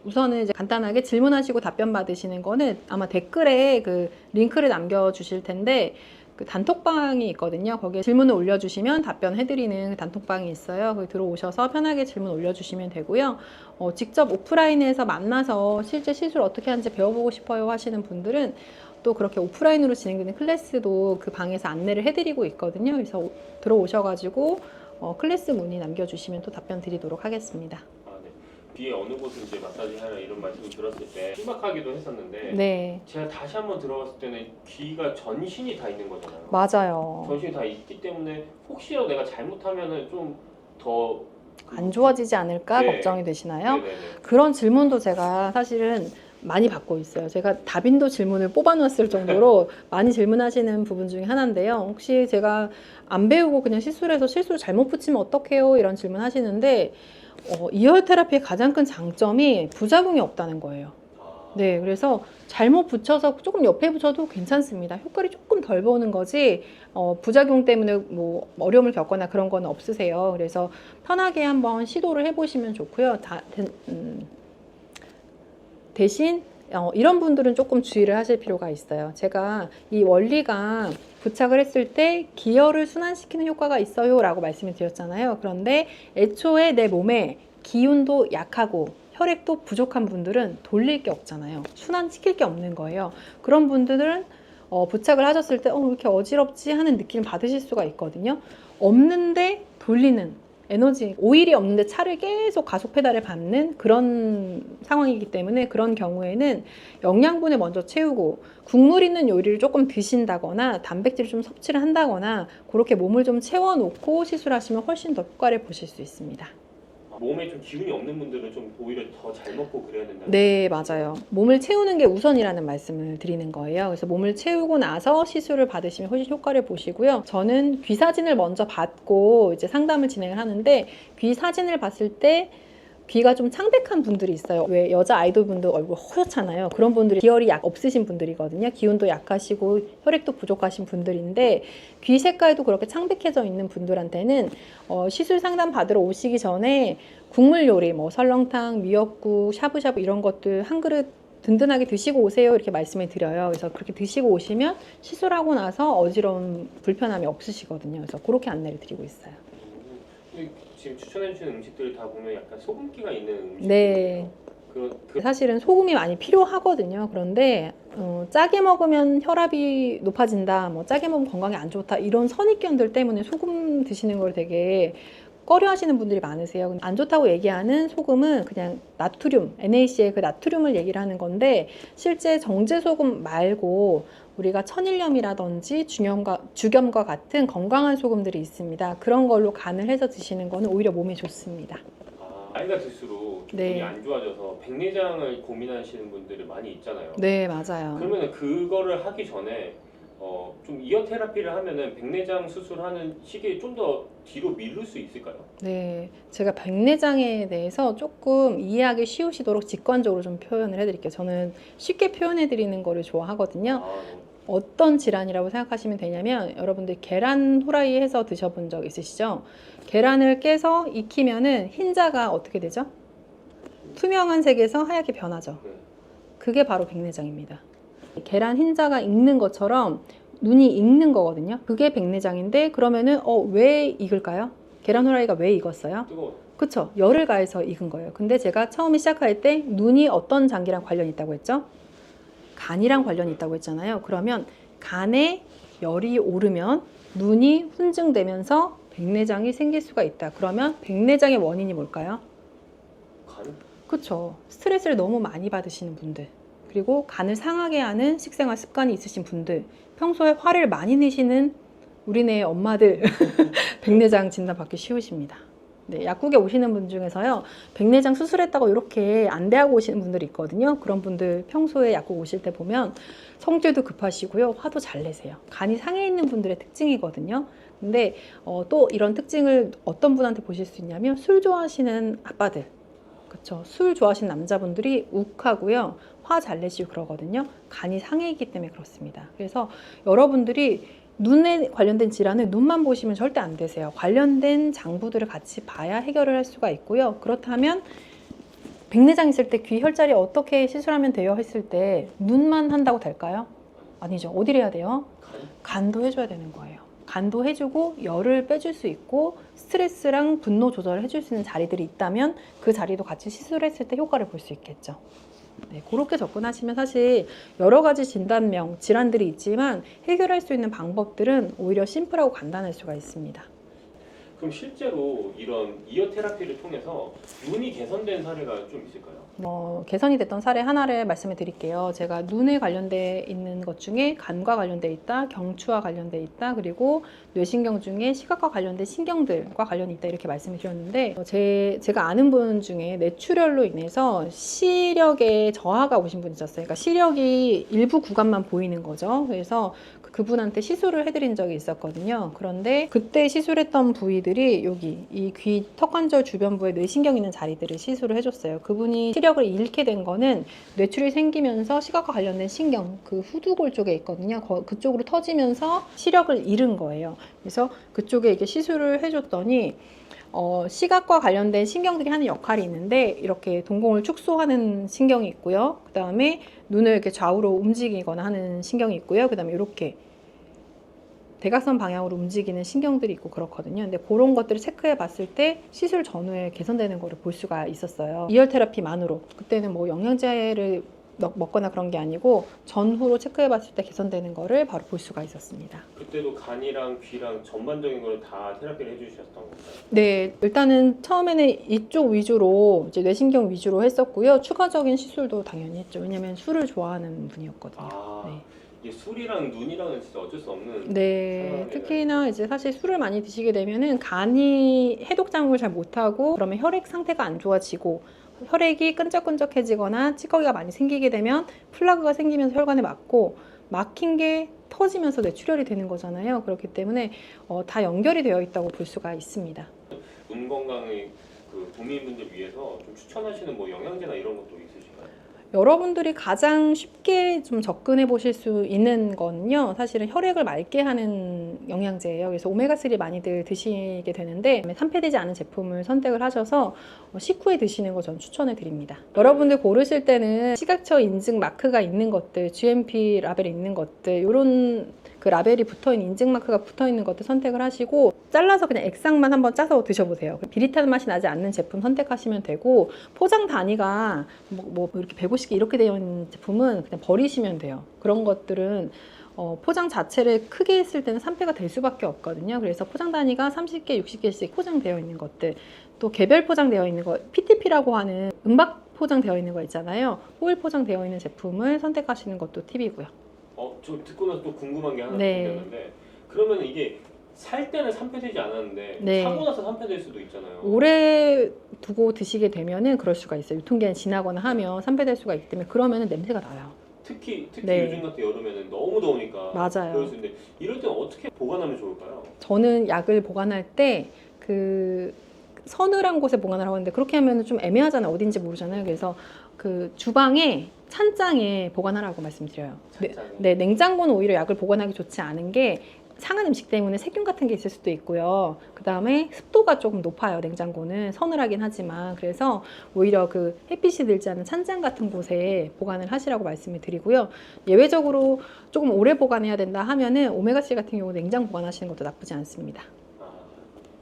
우선은 이제 간단하게 질문하시고 답변 받으시는 거는 아마 댓글에 그 링크를 남겨주실 텐데 그 단톡방이 있거든요. 거기에 질문을 올려주시면 답변해드리는 그 단톡방이 있어요. 거기 들어오셔서 편하게 질문 올려주시면 되고요. 직접 오프라인에서 만나서 실제 시술 어떻게 하는지 배워보고 싶어요 하시는 분들은 또 그렇게 오프라인으로 진행되는 클래스도 그 방에서 안내를 해드리고 있거든요. 그래서 들어오셔가지고 클래스 문의 남겨주시면 또 답변 드리도록 하겠습니다. 아, 네. 귀에 어느 곳을 이제 마사지 하라 이런 말씀을 들었을 때 신박하기도 했었는데 네, 제가 다시 한번 들어봤을 때는 귀가 전신이 다 있는 거잖아요. 맞아요. 전신이 다 있기 때문에 혹시라도 내가 잘못하면은 좀 더 안 좋아지지 않을까 네. 걱정이 되시나요? 네네네. 그런 질문도 제가 사실은 많이 받고 있어요. 제가 다빈도 질문을 뽑아놨을 정도로 많이 질문하시는 부분 중에 하나인데요. 혹시 제가 안 배우고 그냥 시술해서 실수를 잘못 붙이면 어떡해요? 이런 질문 하시는데 이어 테라피의 가장 큰 장점이 부작용이 없다는 거예요. 네, 그래서 잘못 붙여서 조금 옆에 붙여도 괜찮습니다. 효과를 조금 덜 보는 거지, 부작용 때문에 뭐 어려움을 겪거나 그런 건 없으세요. 그래서 편하게 한번 시도를 해보시면 좋고요. 대신 이런 분들은 조금 주의를 하실 필요가 있어요. 제가 이 원리가 부착을 했을 때 기혈을 순환시키는 효과가 있어요 라고 말씀을 드렸잖아요. 그런데 애초에 내 몸에 기운도 약하고 혈액도 부족한 분들은 돌릴 게 없잖아요. 순환시킬 게 없는 거예요. 그런 분들은 부착을 하셨을 때 왜 이렇게 어지럽지 하는 느낌을 받으실 수가 있거든요. 없는데 돌리는 에너지, 오일이 없는데 차를 계속 가속 페달을 밟는 그런 상황이기 때문에 그런 경우에는 영양분을 먼저 채우고 국물 있는 요리를 조금 드신다거나 단백질을 좀 섭취를 한다거나 그렇게 몸을 좀 채워놓고 시술하시면 훨씬 더 효과를 보실 수 있습니다. 몸에 좀 기운이 없는 분들은 좀 오히려 더 잘 먹고 그래야 된다. 네, 맞아요. 몸을 채우는 게 우선이라는 말씀을 드리는 거예요. 그래서 몸을 채우고 나서 시술을 받으시면 훨씬 효과를 보시고요. 저는 귀 사진을 먼저 받고 이제 상담을 진행을 하는데 귀 사진을 봤을 때 귀가 좀 창백한 분들이 있어요. 왜 여자 아이돌 분들 얼굴 허옇잖아요. 그런 분들이 기혈이 없으신 분들이거든요. 기운도 약하시고 혈액도 부족하신 분들인데 귀 색깔도 그렇게 창백해져 있는 분들한테는 시술 상담 받으러 오시기 전에 국물 요리, 뭐 설렁탕, 미역국, 샤브샤브 이런 것들 한 그릇 든든하게 드시고 오세요 이렇게 말씀을 드려요. 그래서 그렇게 드시고 오시면 시술하고 나서 어지러운 불편함이 없으시거든요. 그래서 그렇게 안내를 드리고 있어요. 지금 추천해 주시는 음식들 다 보면 약간 소금기가 있는 음식들. 네. 사실은 소금이 많이 필요하거든요. 그런데 짜게 먹으면 혈압이 높아진다, 뭐 짜게 먹으면 건강에 안 좋다 이런 선입견들 때문에 소금 드시는 걸 되게 꺼려하시는 분들이 많으세요. 안 좋다고 얘기하는 소금은 그냥 나트륨, NaCl 그 나트륨을 얘기를 하는 건데 실제 정제 소금 말고 우리가 천일염이라든지 주겸과 같은 건강한 소금들이 있습니다. 그런 걸로 간을 해서 드시는 거는 오히려 몸에 좋습니다. 나이가 들수록 기분이 네. 안 좋아져서 백내장을 고민하시는 분들이 많이 있잖아요. 네, 맞아요. 그러면 그거를 하기 전에 좀 이어 테라피를 하면은 백내장 수술하는 시기에 좀 더 뒤로 미룰 수 있을까요? 네, 제가 백내장에 대해서 조금 이해하기 쉬우시도록 직관적으로 좀 표현을 해드릴게요. 저는 쉽게 표현해드리는 거를 좋아하거든요. 어떤 질환이라고 생각하시면 되냐면 여러분들 계란 후라이 해서 드셔본 적 있으시죠? 계란을 깨서 익히면은 흰자가 어떻게 되죠? 투명한 색에서 하얗게 변하죠. 그게 바로 백내장입니다. 계란 흰자가 익는 것처럼 눈이 익는 거거든요. 그게 백내장인데 그러면은 왜 익을까요? 계란 후라이가 왜 익었어요? 뜨거워. 그쵸? 열을 가해서 익은 거예요. 근데 제가 처음에 시작할 때 눈이 어떤 장기랑 관련이 있다고 했죠? 간이랑 관련이 있다고 했잖아요. 그러면 간에 열이 오르면 눈이 훈증되면서 백내장이 생길 수가 있다. 그러면 백내장의 원인이 뭘까요? 간? 그쵸? 스트레스를 너무 많이 받으시는 분들, 그리고 간을 상하게 하는 식생활 습관이 있으신 분들, 평소에 화를 많이 내시는 우리네 엄마들 백내장 진단 받기 쉬우십니다. 네, 약국에 오시는 분 중에서요, 백내장 수술했다고 이렇게 안대하고 오시는 분들이 있거든요. 그런 분들 평소에 약국 오실 때 보면 성질도 급하시고요, 화도 잘 내세요. 간이 상해 있는 분들의 특징이거든요. 근데 또 이런 특징을 어떤 분한테 보실 수 있냐면 술 좋아하시는 아빠들, 그쵸? 술 좋아하시는 남자분들이 욱하고요, 화 잘 내시고 그러거든요. 간이 상해 있기 때문에 그렇습니다. 그래서 여러분들이 눈에 관련된 질환을 눈만 보시면 절대 안 되세요. 관련된 장부들을 같이 봐야 해결을 할 수가 있고요. 그렇다면 백내장 있을 때 귀 혈자리 어떻게 시술하면 돼요 했을 때 눈만 한다고 될까요? 아니죠. 어디를 해야 돼요? 간도 해줘야 되는 거예요. 간도 해주고 열을 빼줄 수 있고 스트레스랑 분노 조절을 해줄 수 있는 자리들이 있다면 그 자리도 같이 시술했을 때 효과를 볼 수 있겠죠. 네, 그렇게 접근하시면 사실 여러 가지 진단명, 질환들이 있지만 해결할 수 있는 방법들은 오히려 심플하고 간단할 수가 있습니다. 그럼 실제로 이런 이어 테라피를 통해서 눈이 개선된 사례가 좀 있을까요? 개선이 됐던 사례 하나를 말씀해 드릴게요. 제가 눈에 관련돼 있는 것 중에 간과 관련돼 있다, 경추와 관련돼 있다, 그리고 뇌신경 중에 시각과 관련된 신경들과 관련이 있다 이렇게 말씀을 드렸는데 제가 아는 분 중에 뇌출혈로 인해서 시력에 저하가 오신 분이 있었어요. 그러니까 시력이 일부 구간만 보이는 거죠. 그래서 그분한테 시술을 해드린 적이 있었거든요. 그런데 그때 시술했던 부위들이 여기 이 귀 턱관절 주변부에 뇌신경 있는 자리들을 시술을 해줬어요. 그분이 시력을 잃게 된 거는 뇌출이 생기면서 시각과 관련된 신경, 그 후두골 쪽에 있거든요. 그쪽으로 터지면서 시력을 잃은 거예요. 그래서 그쪽에 이렇게 시술을 해줬더니 시각과 관련된 신경들이 하는 역할이 있는데 이렇게 동공을 축소하는 신경이 있고요. 그 다음에 눈을 이렇게 좌우로 움직이거나 하는 신경이 있고요. 그 다음에 이렇게 대각선 방향으로 움직이는 신경들이 있고 그렇거든요. 근데 그런 것들을 체크해 봤을 때 시술 전후에 개선되는 거를 볼 수가 있었어요. 이열 테라피만으로. 그때는 뭐 영양제를 먹거나 그런 게 아니고 전후로 체크해 봤을 때 개선되는 거를 바로 볼 수가 있었습니다. 그때도 간이랑 귀랑 전반적인 걸 다 테라피를 해주셨던 건가요? 네, 일단은 처음에는 이쪽 위주로 이제 뇌신경 위주로 했었고요. 추가적인 시술도 당연히 했죠. 왜냐면 술을 좋아하는 분이었거든요. 아, 네. 이게 술이랑 눈이랑은 진짜 어쩔 수 없는 네, 상황이네요. 특히나 이제 사실 술을 많이 드시게 되면은 간이 해독 작용을 잘 못하고 그러면 혈액 상태가 안 좋아지고 혈액이 끈적끈적해지거나 찌꺼기가 많이 생기게 되면 플라그가 생기면서 혈관에 막고 막힌 게 터지면서 뇌출혈이 되는 거잖아요. 그렇기 때문에 다 연결이 되어 있다고 볼 수가 있습니다. 눈 건강의 그 도민분들 위해서 좀 추천하시는 뭐 영양제나 이런 것도 있으신가요? 여러분들이 가장 쉽게 좀 접근해 보실 수 있는 거는요, 사실은 혈액을 맑게 하는 영양제예요. 그래서 오메가3 많이들 드시게 되는데 산패되지 않은 제품을 선택을 하셔서 식후에 드시는 거 전 추천해 드립니다. 여러분들 고르실 때는 시각처 인증 마크가 있는 것들, GMP 라벨이 있는 것들, 이런 그 라벨이 붙어있는 인증 마크가 붙어있는 것들 선택을 하시고 잘라서 그냥 액상만 한번 짜서 드셔보세요. 비릿한 맛이 나지 않는 제품 선택하시면 되고 포장 단위가 뭐 이렇게 150개 이렇게 되어 있는 제품은 그냥 버리시면 돼요. 그런 것들은 포장 자체를 크게 했을 때는 산패가 될 수밖에 없거든요. 그래서 포장 단위가 30개, 60개씩 포장되어 있는 것들, 또 개별 포장되어 있는 거, PTP라고 하는 은박 포장되어 있는 거 있잖아요. 호일 포장되어 있는 제품을 선택하시는 것도 팁이고요. 저 듣고 나서 또 궁금한 게 하나 네. 생겼는데 그러면 이게 살 때는 산패되지 않았는데 네. 사고 나서 산패될 수도 있잖아요. 오래 두고 드시게 되면은 그럴 수가 있어요. 유통기한이 지나거나 하면 산패될 수가 있기 때문에 그러면은 냄새가 나요. 특히 네. 요즘 같은 여름에는 너무 더우니까 맞아요. 그럴 수 있는데 이럴 때는 어떻게 보관하면 좋을까요? 저는 약을 보관할 때 그 서늘한 곳에 보관을 하고 있는데 그렇게 하면 좀 애매하잖아요. 어딘지 모르잖아요. 그래서 그 주방에 찬장에 보관하라고 말씀드려요. 찬장에? 네, 냉장고는 오히려 약을 보관하기 좋지 않은 게 상한 음식 때문에 세균 같은 게 있을 수도 있고요. 그 다음에 습도가 조금 높아요. 냉장고는 서늘하긴 하지만 그래서 오히려 그 햇빛이 들지 않은 찬장 같은 곳에 보관을 하시라고 말씀을 드리고요. 예외적으로 조금 오래 보관해야 된다 하면은 오메가3 같은 경우 냉장 보관하시는 것도 나쁘지 않습니다.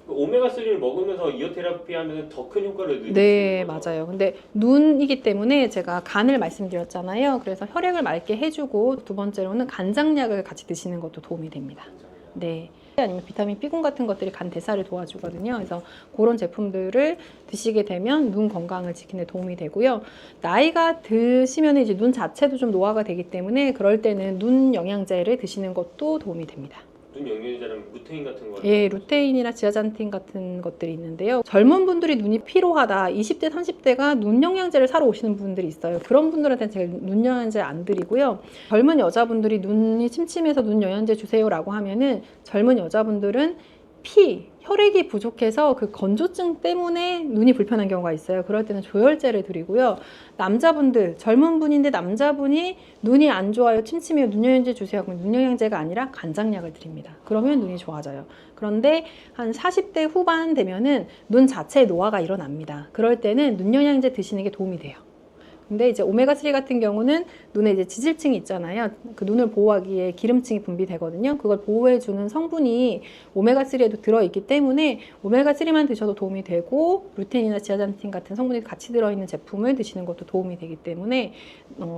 오메가3를 먹으면서 이어 테라피 하면 더 큰 효과를 느낄 네, 수 있는 거죠? 맞아요. 근데 눈이기 때문에 제가 간을 말씀드렸잖아요. 그래서 혈액을 맑게 해주고 두 번째로는 간장약을 같이 드시는 것도 도움이 됩니다. 네. 아니면 비타민 B군 같은 것들이 간 대사를 도와주거든요. 그래서 그런 제품들을 드시게 되면 눈 건강을 지키는 데 도움이 되고요. 나이가 드시면 이제 눈 자체도 좀 노화가 되기 때문에 그럴 때는 눈 영양제를 드시는 것도 도움이 됩니다. 눈 영양제라면 루테인 같은 거. 예, 루테인이나 지아잔틴 같은 것들이 있는데요. 젊은 분들이 눈이 피로하다, 20대, 30대가 눈 영양제를 사러 오시는 분들이 있어요. 그런 분들한테는 제가 눈 영양제 안 드리고요. 젊은 여자분들이 눈이 침침해서 눈 영양제 주세요라고 하면은 젊은 여자분들은 혈액이 부족해서 그 건조증 때문에 눈이 불편한 경우가 있어요. 그럴 때는 조혈제를 드리고요. 남자분들, 젊은 분인데 남자분이 눈이 안 좋아요, 침침해요, 눈 영양제 주세요. 그럼 눈 영양제가 아니라 간장약을 드립니다. 그러면 눈이 좋아져요. 그런데 한 40대 후반 되면은 눈 자체에 노화가 일어납니다. 그럴 때는 눈 영양제 드시는 게 도움이 돼요. 근데 이제 오메가3 같은 경우는 눈에 이제 지질층이 있잖아요. 그 눈을 보호하기에 기름층이 분비되거든요. 그걸 보호해주는 성분이 오메가3에도 들어있기 때문에 오메가3만 드셔도 도움이 되고 루테인이나 지아잔틴 같은 성분이 같이 들어있는 제품을 드시는 것도 도움이 되기 때문에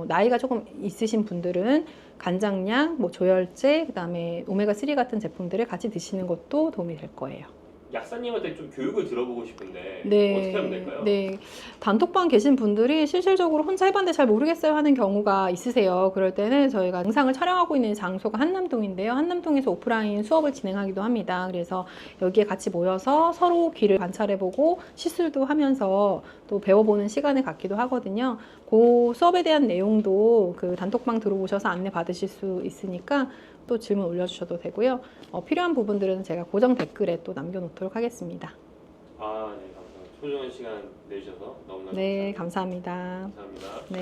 나이가 조금 있으신 분들은 간장약, 뭐 조혈제, 그다음에 오메가3 같은 제품들을 같이 드시는 것도 도움이 될 거예요. 약사님한테 좀 교육을 들어보고 싶은데 네, 어떻게 하면 될까요? 네, 단톡방 계신 분들이 실질적으로 혼자 해봤는데 잘 모르겠어요 하는 경우가 있으세요. 그럴 때는 저희가 영상을 촬영하고 있는 장소가 한남동인데요. 한남동에서 오프라인 수업을 진행하기도 합니다. 그래서 여기에 같이 모여서 서로 귀를 관찰해보고 시술도 하면서 또 배워보는 시간을 갖기도 하거든요. 그 수업에 대한 내용도 그 단톡방 들어오셔서 안내 받으실 수 있으니까 또 질문 올려주셔도 되고요. 필요한 부분들은 제가 고정 댓글에 또 남겨놓도록 하겠습니다. 아, 네, 감사합니다. 소중한 시간 내주셔서 너무나 네, 감사합니다. 감사합니다. 네.